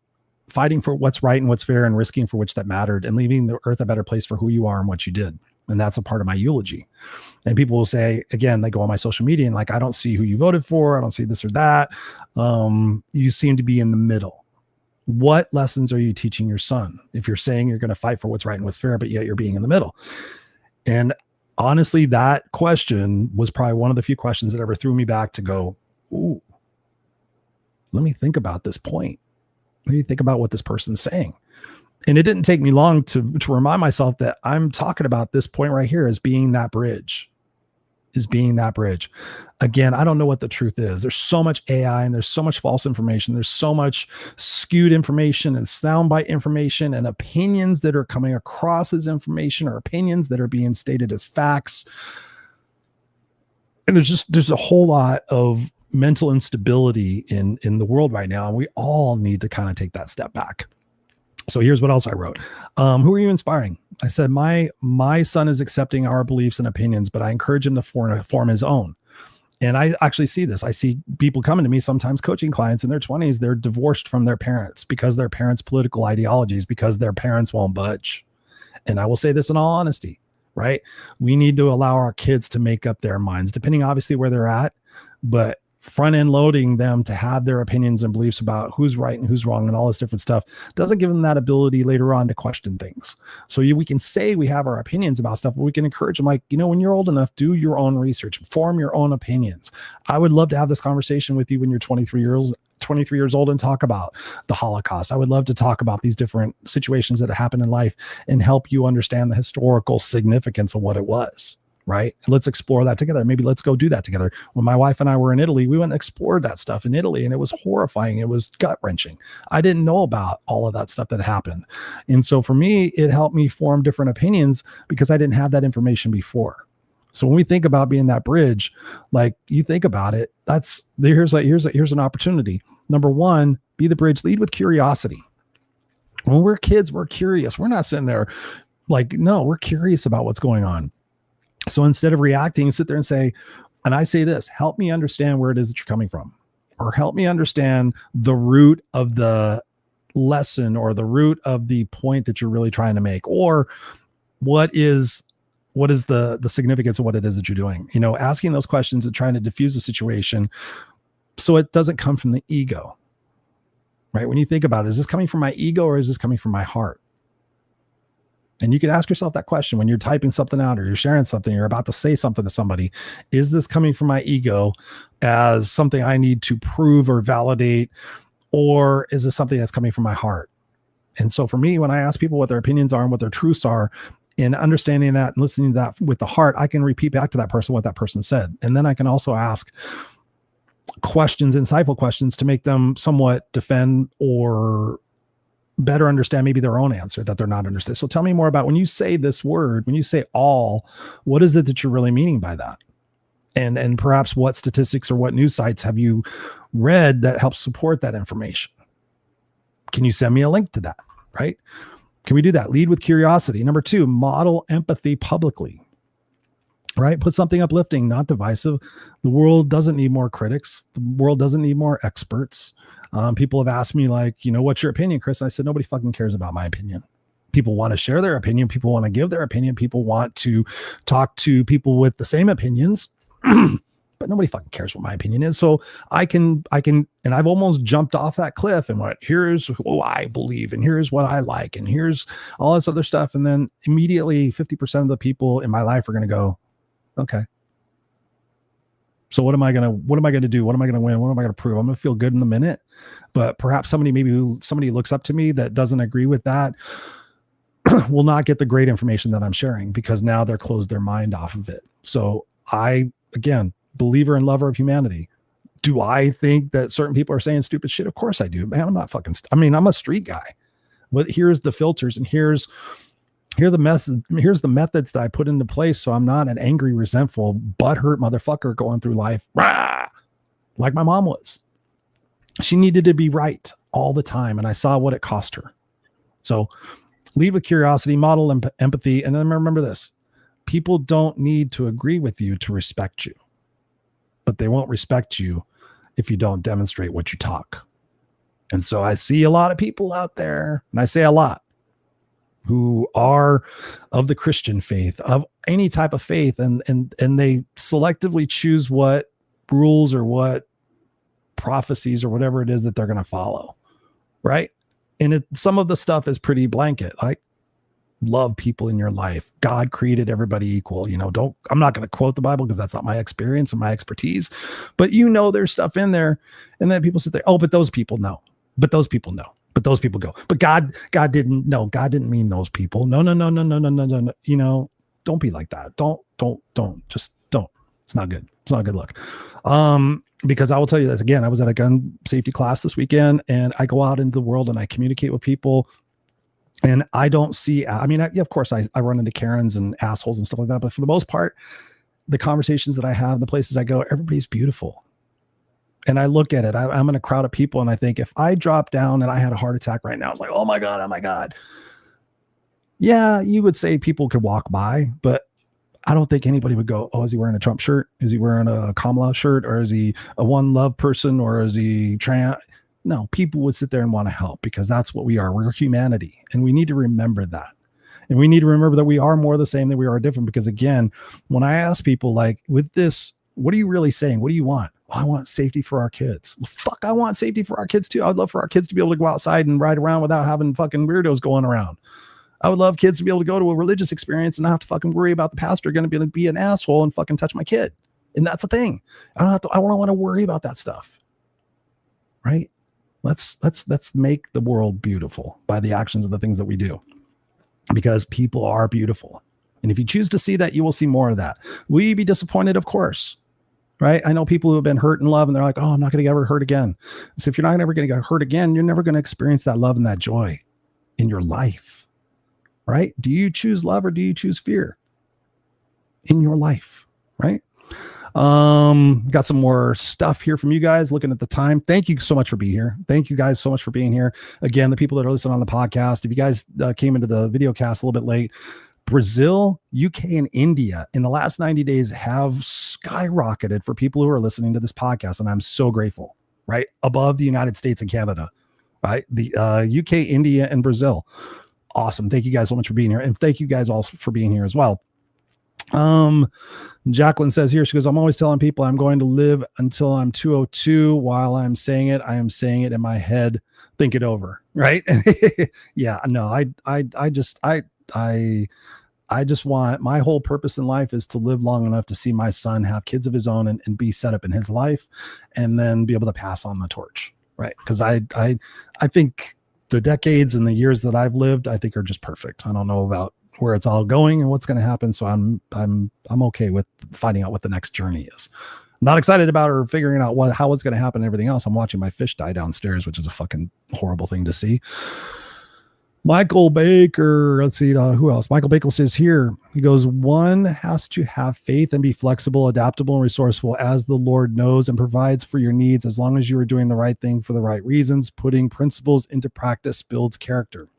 fighting for what's right and what's fair, and risking for which that mattered, and leaving the earth a better place for who you are and what you did. And that's a part of my eulogy. And people will say, again, they go on my social media and like, I don't see who you voted for. I don't see this or that. You seem to be in the middle. What lessons are you teaching your son if you're saying you're going to fight for what's right and what's fair, but yet you're being in the middle? And honestly, that question was probably one of the few questions that ever threw me back to go, ooh, let me think about this point. Let me think about what this person's saying. And it didn't take me long to remind myself that I'm talking about this point right here as being that bridge. Again, I don't know what the truth is. There's so much AI and there's so much false information. There's so much skewed information and soundbite information and opinions that are coming across as information, or opinions that are being stated as facts. And there's a whole lot of mental instability in the world right now. And we all need to kind of take that step back. So here's what else I wrote. Who are you inspiring? I said, my son is accepting our beliefs and opinions, but I encourage him to form his own. And I actually see this. I see people coming to me, sometimes coaching clients in their 20s. They're divorced from their parents because their parents' political ideologies, because their parents won't budge. And I will say this in all honesty, right? We need to allow our kids to make up their minds, depending obviously where they're at, but front end loading them to have their opinions and beliefs about who's right and who's wrong and all this different stuff doesn't give them that ability later on to question things. So we can say we have our opinions about stuff, but we can encourage them, like, when you're old enough, do your own research, form your own opinions. I would love to have this conversation with you when you're 23 years old and talk about the Holocaust. I would love to talk about these different situations that have happened in life and help you understand the historical significance of what it was. Right? And let's explore that together. Maybe let's go do that together. When my wife and I were in Italy, we went and explored that stuff in Italy, and it was horrifying. It was gut wrenching. I didn't know about all of that stuff that happened. And so for me, it helped me form different opinions because I didn't have that information before. So when we think about being that bridge, like you think about it, here's an opportunity. Number one, be the bridge, lead with curiosity. When we're kids, we're curious. We're not sitting there like, no, we're curious about what's going on. So instead of reacting, sit there and say, and I say this, help me understand where it is that you're coming from, or help me understand the root of the lesson or the root of the point that you're really trying to make, or what is the significance of what it is that you're doing. Asking those questions and trying to diffuse the situation so it doesn't come from the ego, right? When you think about it, is this coming from my ego or is this coming from my heart? And you can ask yourself that question when you're typing something out or you're sharing something, you're about to say something to somebody. Is this coming from my ego as something I need to prove or validate, or is this something that's coming from my heart? And so for me, when I ask people what their opinions are and what their truths are, and understanding that and listening to that with the heart, I can repeat back to that person what that person said. And then I can also ask questions, insightful questions, to make them somewhat defend or better understand maybe their own answer that they're not understanding. So tell me more about when you say this word, when you say all, what is it that you're really meaning by that? And perhaps what statistics or what news sites have you read that helps support that information? Can you send me a link to that? Right? Can we do that? Lead with curiosity. Number two, model empathy publicly. Right? Put something uplifting, not divisive. The world doesn't need more critics. The world doesn't need more experts. People have asked me, like, what's your opinion, Chris? And I said, nobody fucking cares about my opinion. People want to share their opinion. People want to give their opinion. People want to talk to people with the same opinions. But nobody fucking cares what my opinion is. So I can, and I've almost jumped off that cliff and here's who I believe, and here's what I like, and here's all this other stuff. And then immediately 50% of the people in my life are going to go, okay. So what am I going to do? What am I going to win? What am I going to prove? I'm going to feel good in a minute. But perhaps somebody looks up to me that doesn't agree with that will not get the great information that I'm sharing, because now they're closed their mind off of it. So again, believer and lover of humanity. Do I think that certain people are saying stupid shit? Of course I do, man. I'm not fucking, I'm a street guy, but here's the filters, and here's the methods that I put into place. So I'm not an angry, resentful, butthurt motherfucker going through life like my mom was. She needed to be right all the time. And I saw what it cost her. So lead with curiosity, model empathy. And then remember this, people don't need to agree with you to respect you, but they won't respect you if you don't demonstrate what you talk. And so I see a lot of people out there, and I say a lot, who are of the Christian faith, of any type of faith, and they selectively choose what rules or what prophecies or whatever it is that they're going to follow, right? And some of the stuff is pretty blanket, like love people in your life. God created everybody equal. I'm not going to quote the Bible because that's not my experience and my expertise, but there's stuff in there, and then people sit there, oh, but those people know, but those people know. But those people go, but God didn't know. God didn't mean those people. No. Don't be like that. Just don't. It's not good. It's not a good look. Because I will tell you this again, I was at a gun safety class this weekend, and I go out into the world and I communicate with people, and I don't see, of course I run into Karens and assholes and stuff like that. But for the most part, the conversations that I have, the places I go, everybody's beautiful. And I look at it, I'm in a crowd of people, and I think, if I drop down and I had a heart attack right now, it's like, oh my God. Yeah, you would say people could walk by, but I don't think anybody would go, oh, is he wearing a Trump shirt? Is he wearing a Kamala shirt? Or is he a One Love person? Or is he trans? No, people would sit there and want to help, because that's what we are. We're humanity. And we need to remember that. And we need to remember that we are more the same than we are different. Because again, when I ask people, like, with this, what are you really saying? What do you want? Well, I want safety for our kids. Well, fuck, I want safety for our kids too. I'd love for our kids to be able to go outside and ride around without having fucking weirdos going around. I would love kids to be able to go to a religious experience and not have to fucking worry about the pastor going to be an asshole and fucking touch my kid. And that's the thing. I don't want to worry about that stuff. Right? Let's make the world beautiful by the actions of the things that we do, because people are beautiful. And if you choose to see that, you will see more of that. Will you be disappointed? Of course. Right? I know people who have been hurt in love, and they're like, oh, I'm not going to ever hurt again. So if you're not ever going to get hurt again, you're never going to experience that love and that joy in your life. Right? Do you choose love or do you choose fear? in your life, right? Got some more stuff here from you guys looking at the time. Thank you so much for being here. Thank you guys so much for being here. Again, the people that are listening on the podcast, if you guys came into the video cast a little bit late, Brazil, UK, and India in the last 90 days have skyrocketed for people who are listening to this podcast. And I'm so grateful, right? Above the United States and Canada, right? The UK, India, and Brazil. Awesome. Thank you guys so much for being here. And thank you guys all for being here as well. Jacqueline says here, she goes, I'm always telling people I'm going to live until I'm 202. While I'm saying it, I am saying it in my head. Think it over. Right. Yeah, no, I just want, my whole purpose in life is to live long enough to see my son have kids of his own and be set up in his life and then be able to pass on the torch. Right. Cause I think the decades and the years that I've lived, I think are just perfect. I don't know about where it's all going and what's going to happen. So I'm okay with finding out what the next journey is. Not excited about or figuring out how it's going to happen and everything else. I'm watching my fish die downstairs, which is a fucking horrible thing to see. Michael Baker, let's see, who else? Michael Baker says here, he goes, one has to have faith and be flexible, adaptable, and resourceful as the Lord knows and provides for your needs as long as you are doing the right thing for the right reasons. Putting principles into practice builds character.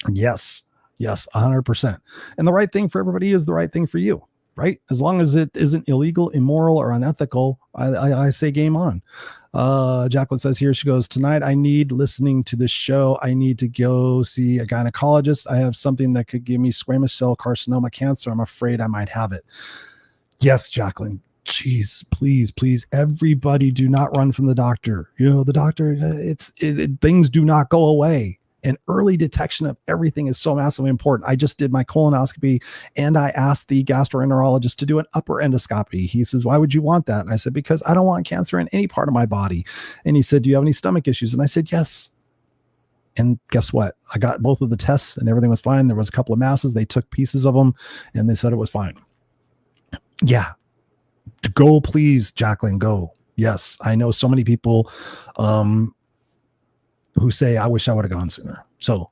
Yes, 100%. And the right thing for everybody is the right thing for you, right? As long as it isn't illegal, immoral, or unethical, I say game on. Jacqueline says here, she goes, tonight I need listening to this show. I need to go see a gynecologist. I have something that could give me squamous cell carcinoma cancer. I'm afraid I might have it. Yes, Jacqueline. Jeez, please, everybody do not run from the doctor. You know, the doctor, things do not go away. And early detection of everything is so massively important. I just did my colonoscopy and I asked the gastroenterologist to do an upper endoscopy. He says, why would you want that? And I said, because I don't want cancer in any part of my body. And he said, do you have any stomach issues? And I said, yes. And guess what? I got both of the tests and everything was fine. There was a couple of masses. They took pieces of them and they said it was fine. Yeah. Go, please, Jacqueline, go. Yes. I know so many people, who say, I wish I would have gone sooner. So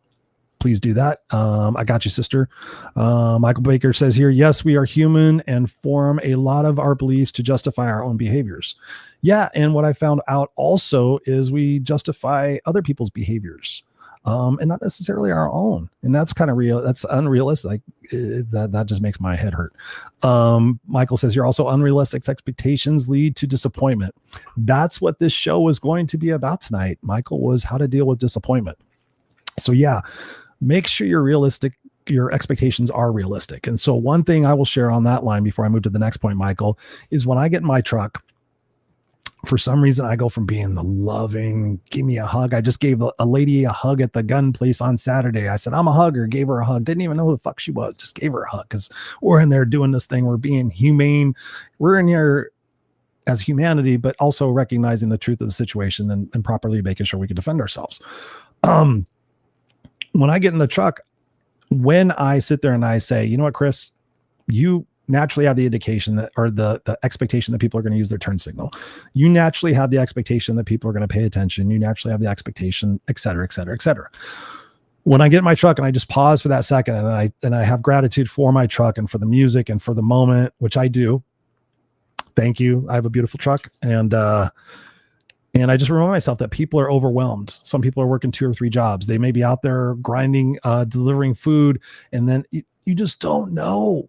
please do that. I got you, sister. Michael Baker says here, yes, we are human and form a lot of our beliefs to justify our own behaviors. Yeah. And what I found out also is we justify other people's behaviors and not necessarily our own. And that's kind of real. That's unrealistic. That just makes my head hurt. Michael says here also, unrealistic expectations lead to disappointment. That's what this show was going to be about tonight. Michael, was how to deal with disappointment. So yeah, make sure you're realistic. Your expectations are realistic. And so one thing I will share on that line before I move to the next point, Michael, is when I get in my truck, for some reason, I go from being the loving, give me a hug. I just gave a lady a hug at the gun place on Saturday. I said, I'm a hugger, gave her a hug. Didn't even know who the fuck she was. Just gave her a hug because we're in there doing this thing. We're being humane. We're in here as humanity, but also recognizing the truth of the situation and properly making sure we can defend ourselves. When I get in the truck, when I sit there and I say, you know what, Chris, you naturally have the indication that, or the expectation that people are going to use their turn signal. You naturally have the expectation that people are going to pay attention. You naturally have the expectation, et cetera, et cetera, et cetera. When I get in my truck and I just pause for that second and I have gratitude for my truck and for the music and for the moment, which I do. Thank you. I have a beautiful truck. And I just remind myself that people are overwhelmed. Some people are working 2 or 3 jobs. They may be out there grinding, delivering food, and then you just don't know.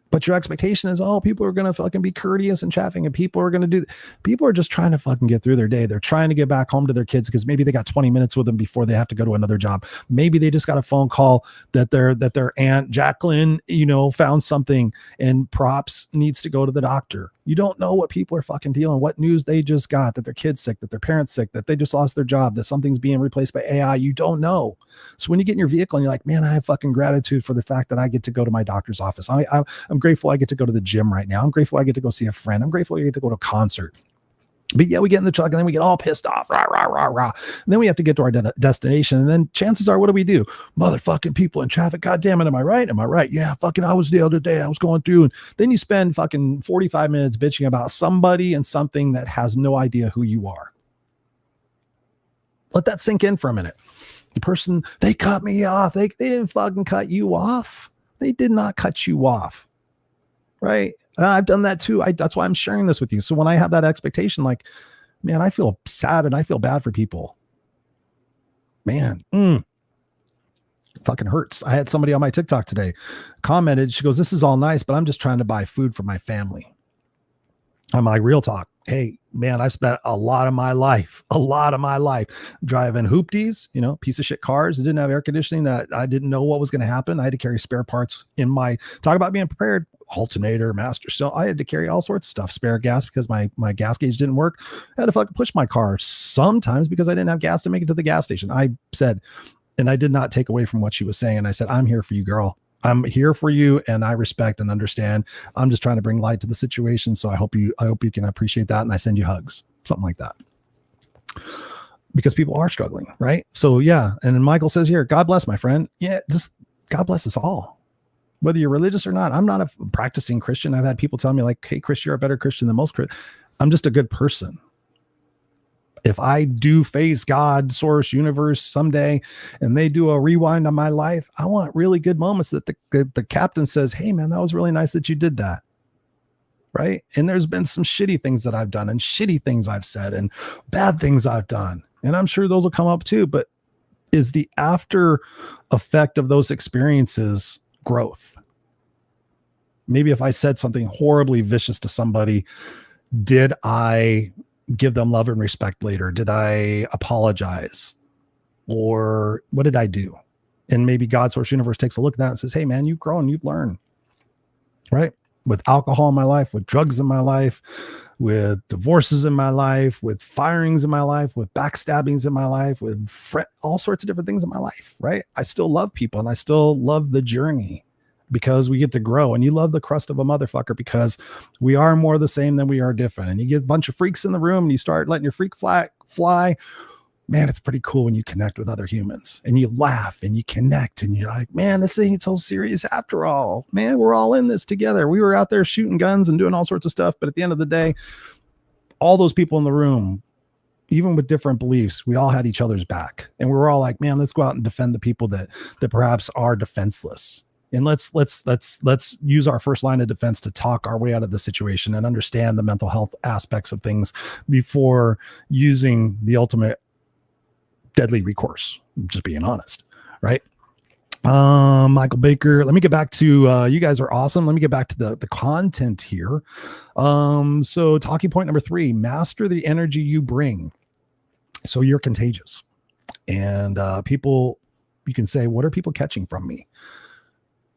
But your expectation is, oh, people are going to fucking be courteous and chaffing, and people are just trying to fucking get through their day. They're trying to get back home to their kids because maybe they got 20 minutes with them before they have to go to another job. Maybe they just got a phone call that their aunt Jacqueline, found something and props needs to go to the doctor. You don't know what people are fucking dealing, what news they just got, that their kid's sick, that their parents sick, that they just lost their job, that something's being replaced by AI. You don't know. So when you get in your vehicle and you're like, man, I have fucking gratitude for the fact that I get to go to my doctor's office. I'm grateful I get to go to the gym right now. I'm grateful I get to go see a friend. I'm grateful I get to go to a concert. But yeah, we get in the truck and then we get all pissed off. Rah, rah, rah, rah. And then we have to get to our destination. And then chances are, what do? Motherfucking people in traffic. God damn it. Am I right? Am I right? Yeah, fucking I was the other day. I was going through. And then you spend fucking 45 minutes bitching about somebody and something that has no idea who you are. Let that sink in for a minute. The person, they cut me off. They didn't fucking cut you off. They did not cut you off. right? And I've done that too. That's why I'm sharing this with you. So when I have that expectation, like, man, I feel sad and I feel bad for people. Man, fucking hurts. I had somebody on my TikTok today commented, she goes, this is all nice, but I'm just trying to buy food for my family. I'm like, real talk. Hey, man, I've spent a lot of my life driving hoopties, piece of shit cars. It didn't have air conditioning, that I didn't know what was going to happen. I had to carry spare parts in my, talk about being prepared, alternator, master. So I had to carry all sorts of stuff, spare gas because my gas gauge didn't work. I had to fucking push my car sometimes because I didn't have gas to make it to the gas station. I said, and I did not take away from what she was saying. And I said, I'm here for you, girl. I'm here for you, and I respect and understand. I'm just trying to bring light to the situation. So I hope you can appreciate that. And I send you hugs, something like that. Because people are struggling, right? So yeah. And then Michael says here, God bless, my friend. Yeah, just God bless us all. Whether you're religious or not. I'm not a practicing Christian. I've had people tell me like, hey, Chris, you're a better Christian than most Christians. I'm just a good person. If I do face God, source, universe someday, and they do a rewind on my life, I want really good moments that the captain says, hey man, that was really nice that you did that. Right. And there's been some shitty things that I've done and shitty things I've said and bad things I've done. And I'm sure those will come up too, but is the after effect of those experiences growth? Maybe if I said something horribly vicious to somebody, did I give them love and respect later? Did I apologize? Or what did I do? And maybe God, source, universe takes a look at that and says, hey man, you've grown, you've learned, right? With alcohol in my life, with drugs in my life, with divorces in my life, with firings in my life, with backstabbings in my life, with all sorts of different things in my life, right? I still love people and I still love the journey because we get to grow, and you love the crust of a motherfucker because we are more the same than we are different. And you get a bunch of freaks in the room and you start letting your freak fly. Man, it's pretty cool when you connect with other humans and you laugh and you connect and you're like, man, this ain't so serious after all, man, we're all in this together. We were out there shooting guns and doing all sorts of stuff. But at the end of the day, all those people in the room, even with different beliefs, we all had each other's back, and we were all like, man, let's go out and defend the people that perhaps are defenseless. And let's use our first line of defense to talk our way out of the situation and understand the mental health aspects of things before using the ultimate deadly recourse. Just being honest, right? Michael Baker, let me get back to you guys are awesome. Let me get back to the content here. So talking point number 3, master the energy you bring. So you're contagious. And people, you can say, what are people catching from me?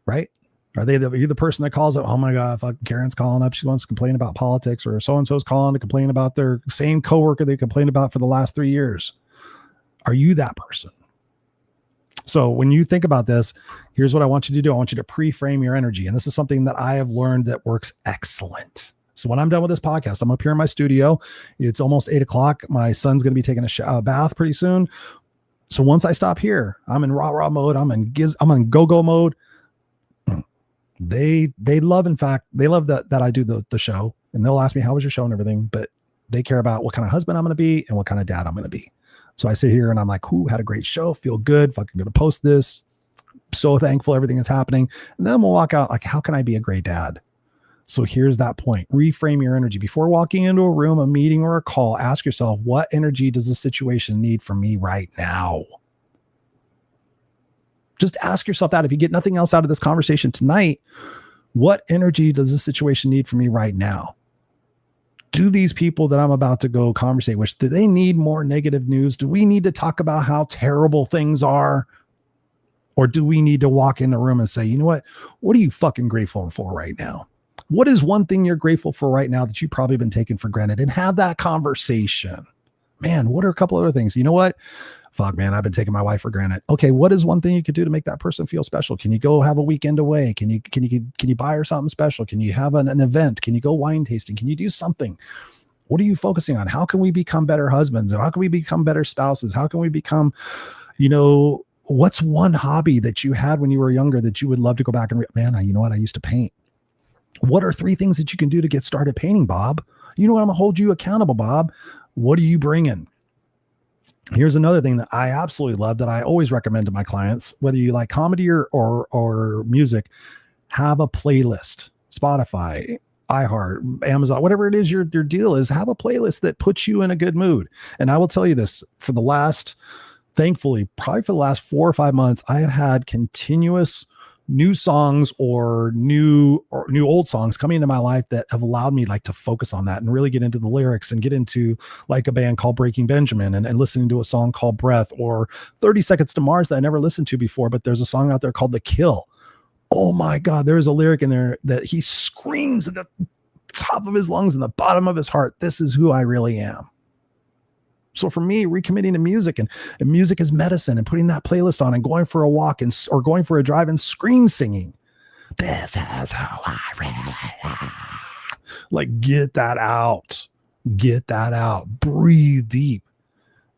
Right? Are you the person that calls up? Oh my God, fuck, Karen's calling up. She wants to complain about politics, or so-and-so's calling to complain about their same coworker they complained about for the last 3 years. Are you that person? So when you think about this, here's what I want you to do. I want you to pre-frame your energy. And this is something that I have learned that works excellent. So when I'm done with this podcast, I'm up here in my studio. It's almost 8:00. My son's going to be taking a bath pretty soon. So once I stop here, I'm in raw mode. I'm in go-go mode. They love, in fact, they love that I do the show, and they'll ask me, how was your show and everything, but they care about what kind of husband I'm going to be and what kind of dad I'm going to be. So I sit here and I'm like, had a great show, feel good, fucking going to post this. So thankful everything that's happening. And then we'll walk out like, how can I be a great dad? So here's that point. Reframe your energy. Before walking into a room, a meeting, or a call, ask yourself, what energy does this situation need from me right now? Just ask yourself that. If you get nothing else out of this conversation tonight, what energy does this situation need from me right now? Do these people that I'm about to go conversate with, do they need more negative news? Do we need to talk about how terrible things are? Or do we need to walk in the room and say, you know what are you fucking grateful for right now? What is one thing you're grateful for right now that you've probably been taking for granted? And have that conversation. Man, what are a couple other things? You know what? Fuck, man, I've been taking my wife for granted. Okay, what is one thing you could do to make that person feel special? Can you go have a weekend away? Can you buy her something special? Can you have an event? Can you go wine tasting? Can you do something? What are you focusing on? How can we become better husbands? How can we become better spouses? How can we become, what's one hobby that you had when you were younger that you would love to go back and you know what? I used to paint. What are 3 things that you can do to get started painting, Bob? You know what? I'm gonna hold you accountable, Bob. What are you bringing? Here's another thing that I absolutely love that I always recommend to my clients, whether you like comedy or music, have a playlist. Spotify, iHeart, Amazon, whatever it is your deal is, have a playlist that puts you in a good mood. And I will tell you this, thankfully, probably for the last 4 or 5 months, I have had continuous new songs or new old songs coming into my life that have allowed me like to focus on that and really get into the lyrics and get into like a band called Breaking Benjamin and listening to a song called Breath or 30 Seconds to Mars that I never listened to before, but there's a song out there called The Kill. Oh my God, there's a lyric in there that he screams at the top of his lungs and the bottom of his heart, "This is who I really am." So for me, recommitting to music and music is medicine, and putting that playlist on and going for a walk or going for a drive and scream singing, "This is who I really am." Like, get that out. Breathe deep.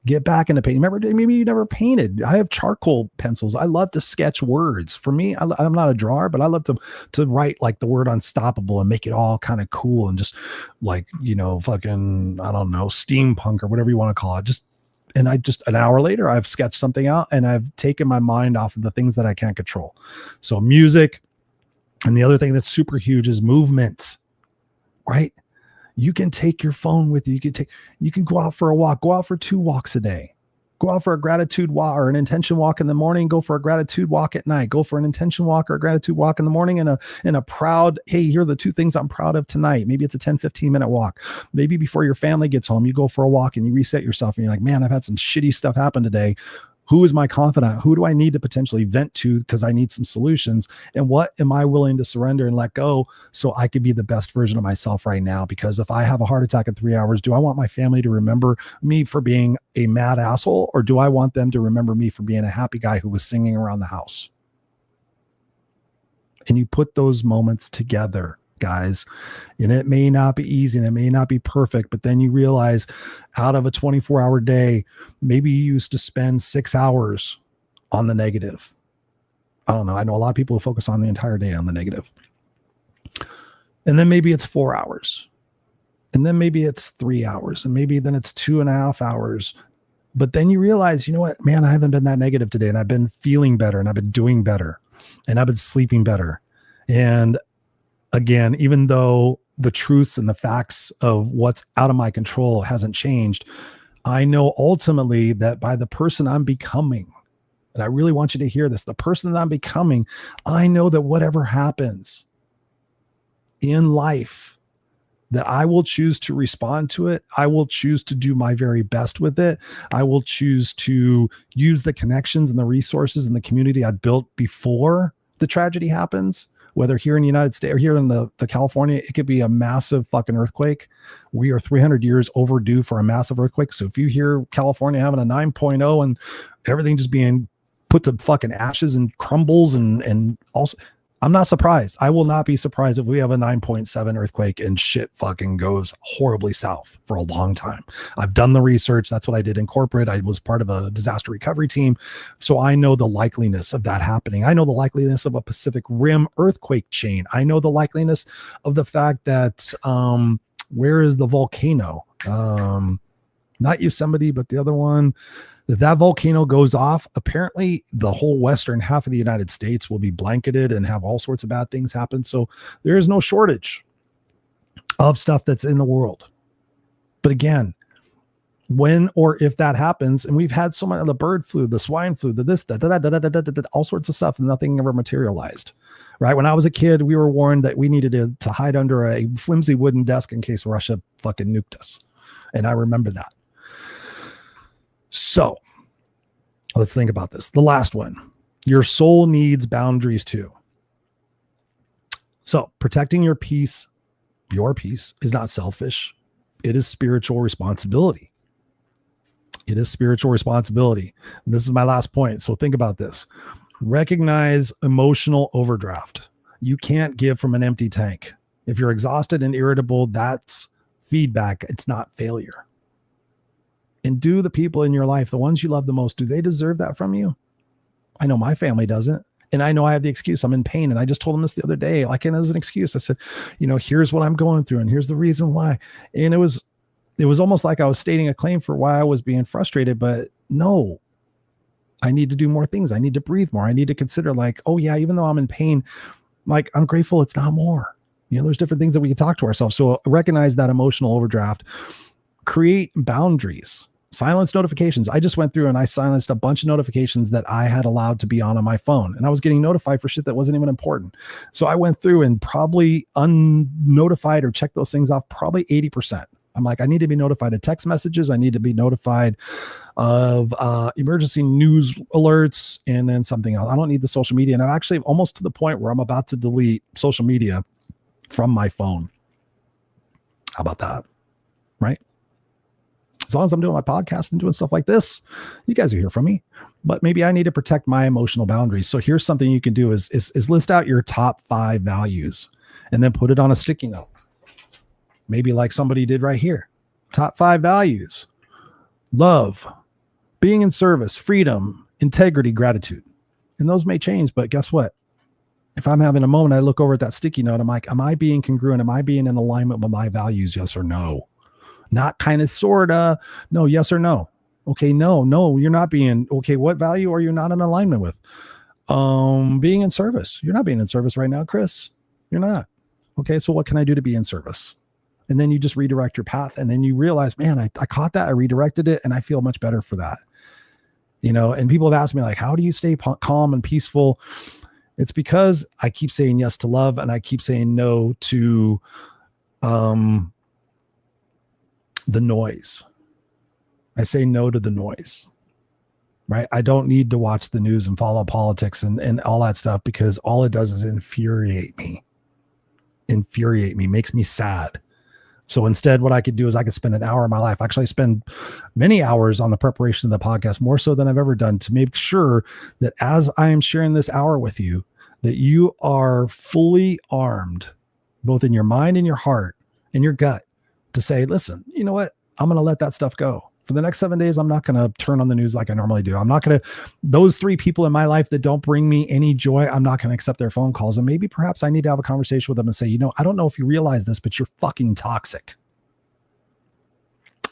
Get back into painting. Remember, maybe you never painted. I have charcoal pencils. I love to sketch words. For me, I'm not a drawer, but I love to write like the word unstoppable and make it all kind of cool and just like, fucking, I don't know, steampunk or whatever you want to call it. And an hour later, I've sketched something out and I've taken my mind off of the things that I can't control. So music. And the other thing that's super huge is movement, right? You can take your phone with you. You can go out for a walk, go out for 2 walks a day, go out for a gratitude walk or an intention walk in the morning, go for a gratitude walk at night, go for an intention walk or a gratitude walk in the morning and a proud, hey, here are the 2 things I'm proud of tonight. Maybe it's a 10-15 minute walk. Maybe before your family gets home, you go for a walk and you reset yourself and you're like, man, I've had some shitty stuff happen today. Who is my confidant? Who do I need to potentially vent to because I need some solutions? And what am I willing to surrender and let go so I could be the best version of myself right now? Because if I have a heart attack in 3 hours, do I want my family to remember me for being a mad asshole? Or do I want them to remember me for being a happy guy who was singing around the house? And you put those moments together, guys, and it may not be easy and it may not be perfect, but then you realize out of a 24-hour day, maybe you used to spend 6 hours on the negative. I don't know. I know a lot of people who focus on the entire day on the negative. And then maybe it's 4 hours. And then maybe it's 3 hours. And maybe then it's 2.5 hours. But then you realize, you know what, man, I haven't been that negative today. And I've been feeling better and I've been doing better and I've been sleeping better. And again, even though the truths and the facts of what's out of my control hasn't changed, I know ultimately that by the person I'm becoming, and I really want you to hear this, the person that I'm becoming, I know that whatever happens in life, that I will choose to respond to it. I will choose to do my very best with it. I will choose to use the connections and the resources and the community I built before the tragedy happens. Whether here in the United States or here in the California, it could be a massive fucking earthquake. We are 300 years overdue for a massive earthquake. So if you hear California having a 9.0 and everything just being put to fucking ashes and crumbles and also, I'm not surprised. I will not be surprised if we have a 9.7 earthquake and shit fucking goes horribly south for a long time. I've done the research. That's what I did in corporate. I was part of a disaster recovery team. So I know the likeliness of that happening. I know the likeliness of a Pacific Rim earthquake chain. I know the likeliness of the fact that, where is the volcano? Not Yosemite, but the other one. If that volcano goes off, apparently the whole western half of the United States will be blanketed and have all sorts of bad things happen. So there is no shortage of stuff that's in the world. But again, when or if that happens, and we've had so much of the bird flu, the swine flu, the this, that, all sorts of stuff, and nothing ever materialized. Right? When I was a kid, we were warned that we needed to hide under a flimsy wooden desk in case Russia fucking nuked us. And I remember that. So let's think about this. The last one, your soul needs boundaries too. So protecting your peace is not selfish. It is spiritual responsibility. It is spiritual responsibility. And this is my last point. So think about this. Recognize emotional overdraft. You can't give from an empty tank. If you're exhausted and irritable, that's feedback. It's not failure. And do the people in your life, the ones you love the most, do they deserve that from you? I know my family doesn't. And I know I have the excuse. I'm in pain. And I just told them this the other day, like, and as an excuse, I said, here's what I'm going through. And here's the reason why. And it was almost like I was stating a claim for why I was being frustrated, but no, I need to do more things. I need to breathe more. I need to consider like, oh yeah, even though I'm in pain, like I'm grateful it's not more. There's different things that we can talk to ourselves. So recognize that emotional overdraft, create boundaries, silence notifications. I just went through and I silenced a bunch of notifications that I had allowed to be on my phone, and I was getting notified for shit that wasn't even important. So I went through and probably unnotified or checked those things off probably 80%. I'm like, I need to be notified of text messages. I need to be notified of emergency news alerts, and then something else. I don't need the social media. And I'm actually almost to the point where I'm about to delete social media from my phone. How about that? Right? As long as I'm doing my podcast and doing stuff like this, you guys will hear from me. But maybe I need to protect my emotional boundaries. So here's something you can do is list out your top 5 values and then put it on a sticky note. Maybe like somebody did right here. Top 5 values: love, being in service, freedom, integrity, gratitude. And those may change, but guess what? If I'm having a moment, I look over at that sticky note. I'm like, am I being congruent? Am I being in alignment with my values? Yes or no? Not kind of, sort of. No, yes or no? Okay, no, you're not being. Okay, what value are you not in alignment with? Being in service. You're not being in service right now, Chris. You're not. Okay, so what can I do to be in service? And then you just redirect your path. And then you realize, man, I caught that. I redirected it. And I feel much better for that. And people have asked me, like, how do you stay calm and peaceful? It's because I keep saying yes to love, and I keep saying no to the noise. I say no to the noise, right? I don't need to watch the news and follow politics and all that stuff, because all it does is infuriate me, makes me sad. So instead, what I could do is I could spend an hour of my life. Actually, I spend many hours on the preparation of the podcast, more so than I've ever done, to make sure that as I am sharing this hour with you, that you are fully armed, both in your mind and your heart and your gut, to say, listen, you know what? I'm going to let that stuff go. For the next 7 days, I'm not going to turn on the news like I normally do. I'm not going to, those 3 people in my life that don't bring me any joy, I'm not going to accept their phone calls. And maybe perhaps I need to have a conversation with them and say, I don't know if you realize this, but you're fucking toxic.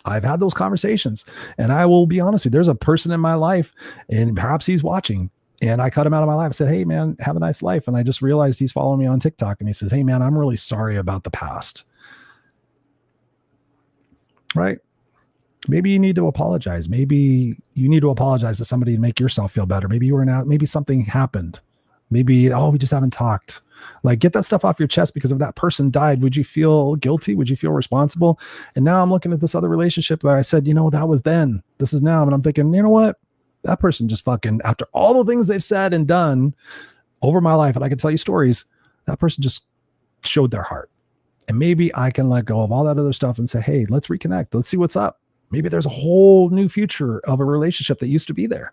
I've had those conversations, and I will be honest with you. There's a person in my life, and perhaps he's watching, and I cut him out of my life. I said, hey man, have a nice life. And I just realized he's following me on TikTok, and he says, hey man, I'm really sorry about the past. Right? Maybe you need to apologize. Maybe you need to apologize to somebody to make yourself feel better. Maybe you were not, maybe something happened. Maybe, we just haven't talked. Like, get that stuff off your chest, because if that person died, would you feel guilty? Would you feel responsible? And now I'm looking at this other relationship where I said, that was then, this is now. And I'm thinking, you know what? That person just fucking, after all the things they've said and done over my life, and I can tell you stories, that person just showed their heart. And maybe I can let go of all that other stuff and say, hey, let's reconnect. Let's see what's up. Maybe there's a whole new future of a relationship that used to be there.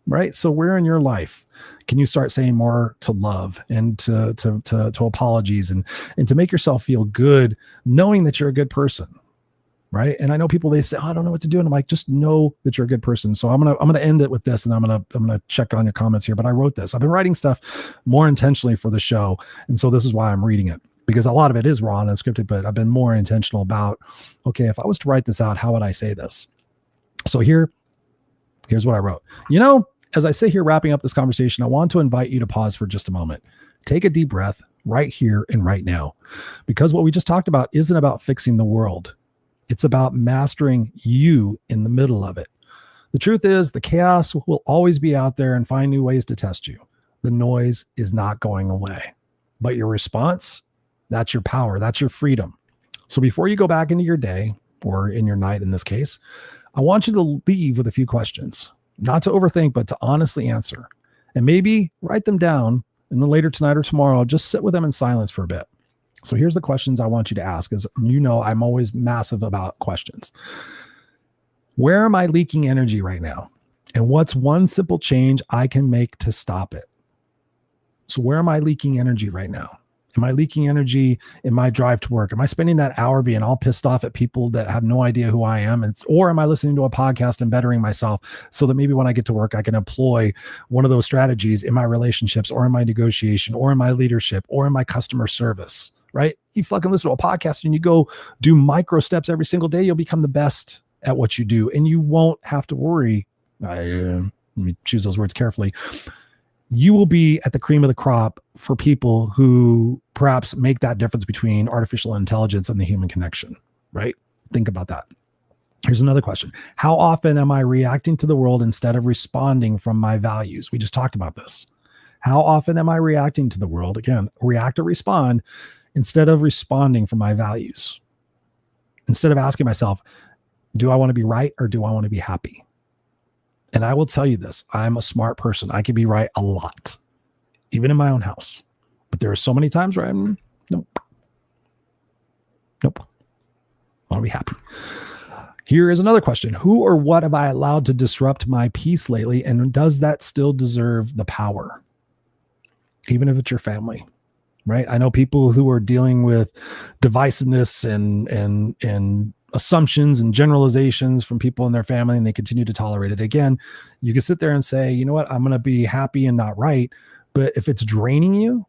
Right? So where in your life can you start saying more to love and to apologies and to make yourself feel good, knowing that you're a good person? Right? And I know people, they say, I don't know what to do. And I'm like, just know that you're a good person. So I'm gonna end it with this, and I'm gonna check on your comments here. But I wrote this. I've been writing stuff more intentionally for the show, and so this is why I'm reading it, because a lot of it is raw and unscripted. But I've been more intentional about, okay, if I was to write this out, how would I say this? So here's what I wrote. As I sit here wrapping up this conversation, I want to invite you to pause for just a moment. Take a deep breath right here and right now, because what we just talked about isn't about fixing the world. It's about mastering you in the middle of it. The truth is, the chaos will always be out there and find new ways to test you. The noise is not going away, but your response, that's your power. That's your freedom. So before you go back into your day, or in your night in this case, I want you to leave with a few questions. Not to overthink, but to honestly answer. And maybe write them down, and then later tonight or tomorrow, just sit with them in silence for a bit. So here's the questions I want you to ask, as I'm always massive about questions. Where am I leaking energy right now? And what's one simple change I can make to stop it? So where am I leaking energy right now? Am I leaking energy in my drive to work? Am I spending that hour being all pissed off at people that have no idea who I am? Or am I listening to a podcast and bettering myself so that maybe when I get to work, I can employ one of those strategies in my relationships, or in my negotiation, or in my leadership, or in my customer service, right? You fucking listen to a podcast and you go do micro steps every single day. You'll become the best at what you do, and you won't have to worry. Let me choose those words carefully. You will be at the cream of the crop for people who perhaps make that difference between artificial intelligence and the human connection, right? Think about that. Here's another question. How often am I reacting to the world instead of responding from my values? We just talked about this. How often am I reacting to the world? Again, react or respond instead of responding from my values. Instead of asking myself, do I want to be right or do I want to be happy? And I will tell you this, I'm a smart person. I can be right a lot, even in my own house. But there are so many times where I'm, nope. I want to be happy. Here is another question. Who or what have I allowed to disrupt my peace lately? And does that still deserve the power? Even if it's your family, right? I know people who are dealing with divisiveness and assumptions and generalizations from people in their family, and they continue to tolerate it. Again, you can sit there and say, you know what, I'm going to be happy and not right. But if it's draining you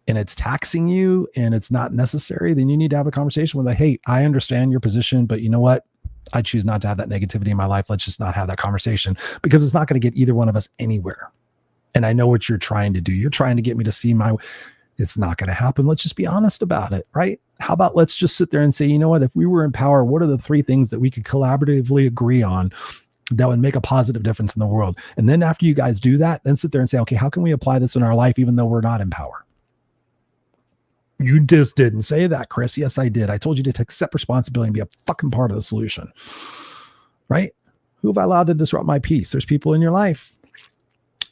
and it's taxing you and it's not necessary, then you need to have a conversation with like, hey, I understand your position, but you know what? I choose not to have that negativity in my life. Let's just not have that conversation, because it's not going to get either one of us anywhere. And I know what you're trying to do. You're trying to get me to see it's not going to happen. Let's just be honest about it, right? How about let's just sit there and say, you know what, if we were in power, what are the 3 things that we could collaboratively agree on that would make a positive difference in the world? And then after you guys do that, then sit there and say, okay, how can we apply this in our life even though we're not in power? You just didn't say that, Chris. Yes, I did. I told you to accept responsibility and be a fucking part of the solution, right? Who have I allowed to disrupt my peace? There's people in your life.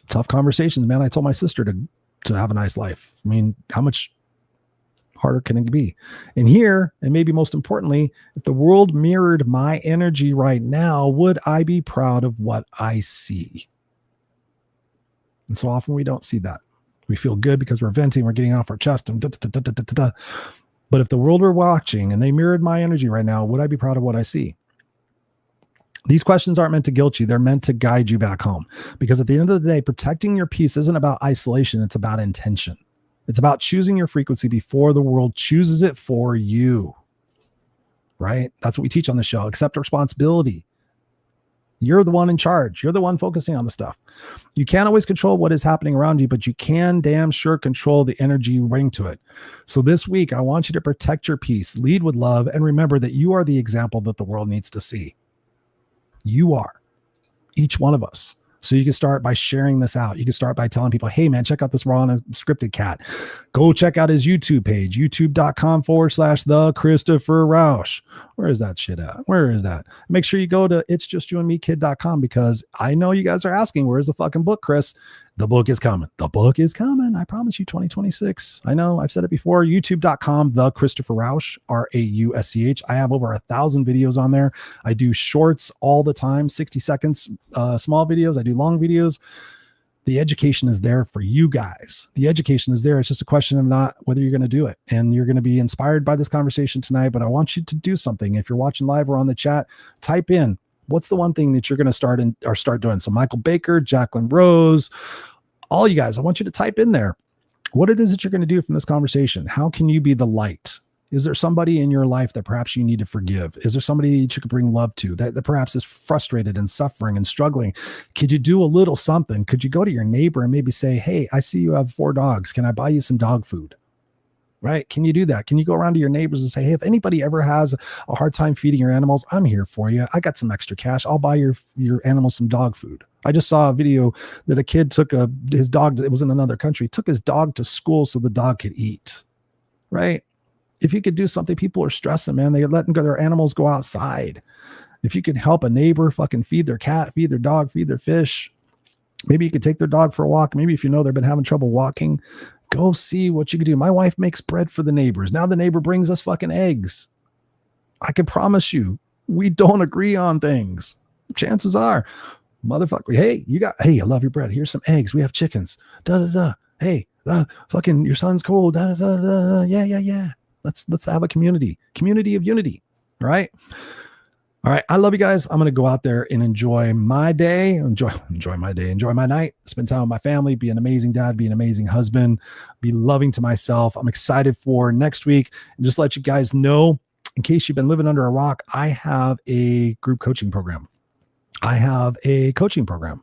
Tough conversations, man. I told my sister to have a nice life. I mean, how much harder can it be? And here, and maybe most importantly, if the world mirrored my energy right now, would I be proud of what I see? And so often we don't see that. We feel good because we're venting, we're getting off our chest, and But if the world were watching and they mirrored my energy right now, would I be proud of what I see? These questions aren't meant to guilt you. They're meant to guide you back home. Because at the end of the day, protecting your peace isn't about isolation. It's about intention. It's about choosing your frequency before the world chooses it for you, right? That's what we teach on the show. Accept responsibility. You're the one in charge. You're the one focusing on the stuff. You can't always control what is happening around you, but you can damn sure control the energy you bring to it. So this week, I want you to protect your peace, lead with love, and remember that you are the example that the world needs to see. You are, each one of us. So you can start by sharing this out. You can start by telling people, hey man, check out this Raw Unscripted cat. Go check out his YouTube page, youtube.com/the Christopher Rausch. Where is that shit at? Where is that? Make sure you go to itsjustyoundmekid.com, because I know you guys are asking, where's the fucking book, Chris? The book is coming. The book is coming. I promise you, 2026. I know I've said it before. YouTube.com, the Christopher Rausch, Rausch. I have over 1,000 videos on there. I do shorts all the time, 60 seconds, small videos. I do long videos. The education is there for you guys. The education is there. It's just a question of not whether you're going to do it. And you're going to be inspired by this conversation tonight, but I want you to do something. If you're watching live or on the chat, type in, what's the one thing that you're going to start doing? So Michael Baker, Jacqueline Rose, all you guys, I want you to type in there what it is that you're going to do from this conversation. How can you be the light? Is there somebody in your life that perhaps you need to forgive? Is there somebody that you could bring love to that perhaps is frustrated and suffering and struggling? Could you do a little something? Could you go to your neighbor and maybe say, hey, I see you have 4 dogs. Can I buy you some dog food? Right? Can you do that? Can you go around to your neighbors and say, hey, if anybody ever has a hard time feeding your animals, I'm here for you. I got some extra cash. I'll buy your animals some dog food. I just saw a video that a kid took his dog, it was in another country, took his dog to school so the dog could eat. Right? If you could do something, people are stressing, man. They're letting their animals go outside. If you could help a neighbor fucking feed their cat, feed their dog, feed their fish, maybe you could take their dog for a walk. Maybe if you know they've been having trouble walking, go see what you can do. My wife makes bread for the neighbors. Now the neighbor brings us fucking eggs. I can promise you, we don't agree on things. Chances are, motherfucker, hey, I love your bread. Here's some eggs. We have chickens. Hey, fucking your son's cold. Yeah. Let's have a community of unity. All right. All right. I love you guys. I'm going to go out there and enjoy my day, enjoy my day, enjoy my night, spend time with my family, be an amazing dad, be an amazing husband, be loving to myself. I'm excited for next week. And just let you guys know, in case you've been living under a rock, I have a group coaching program. I have a coaching program.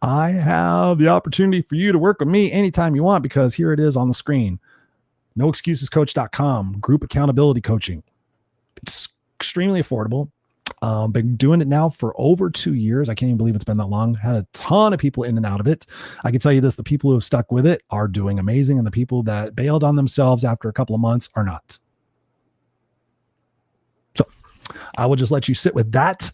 I have the opportunity for you to work with me anytime you want, because here it is on the screen. noexcusescoach.com, group accountability coaching. It's extremely affordable. Been doing it now for over 2 years. I can't even believe it's been that long. Had a ton of people in and out of it. I can tell you this, the people who have stuck with it are doing amazing. And the people that bailed on themselves after a couple of months are not. So I will just let you sit with that.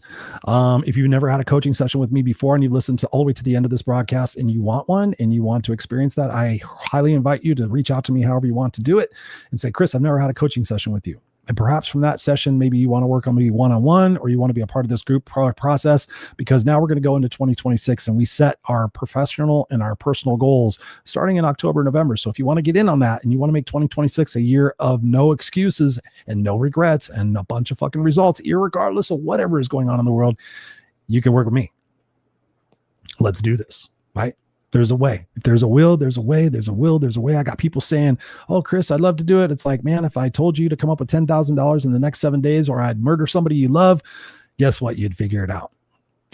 If you've never had a coaching session with me before and you've listened to all the way to the end of this broadcast and you want one and you want to experience that, I highly invite you to reach out to me however you want to do it and say, Chris, I've never had a coaching session with you. And perhaps from that session, maybe you want to work on maybe one-on-one, or you want to be a part of this group process, because now we're going to go into 2026 and we set our professional and our personal goals starting in October, November. So if you want to get in on that and you want to make 2026 a year of no excuses and no regrets and a bunch of fucking results, irregardless of whatever is going on in the world, you can work with me. Let's do this, right? There's a way. If there's a will, there's a way. There's a will, there's a way. I got people saying, oh, Chris, I'd love to do it. It's like, man, if I told you to come up with $10,000 in the next 7 days, or I'd murder somebody you love, guess what? You'd figure it out.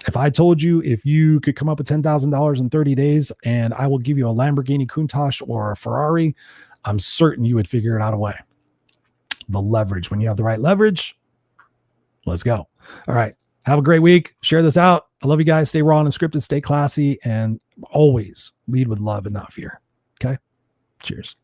If I told you if you could come up with $10,000 in 30 days and I will give you a Lamborghini Countach or a Ferrari, I'm certain you would figure it out a way. The leverage, when you have the right leverage, let's go. All right. Have a great week. Share this out. I love you guys. Stay raw and unscripted, stay classy, and always lead with love and not fear. Okay? Cheers.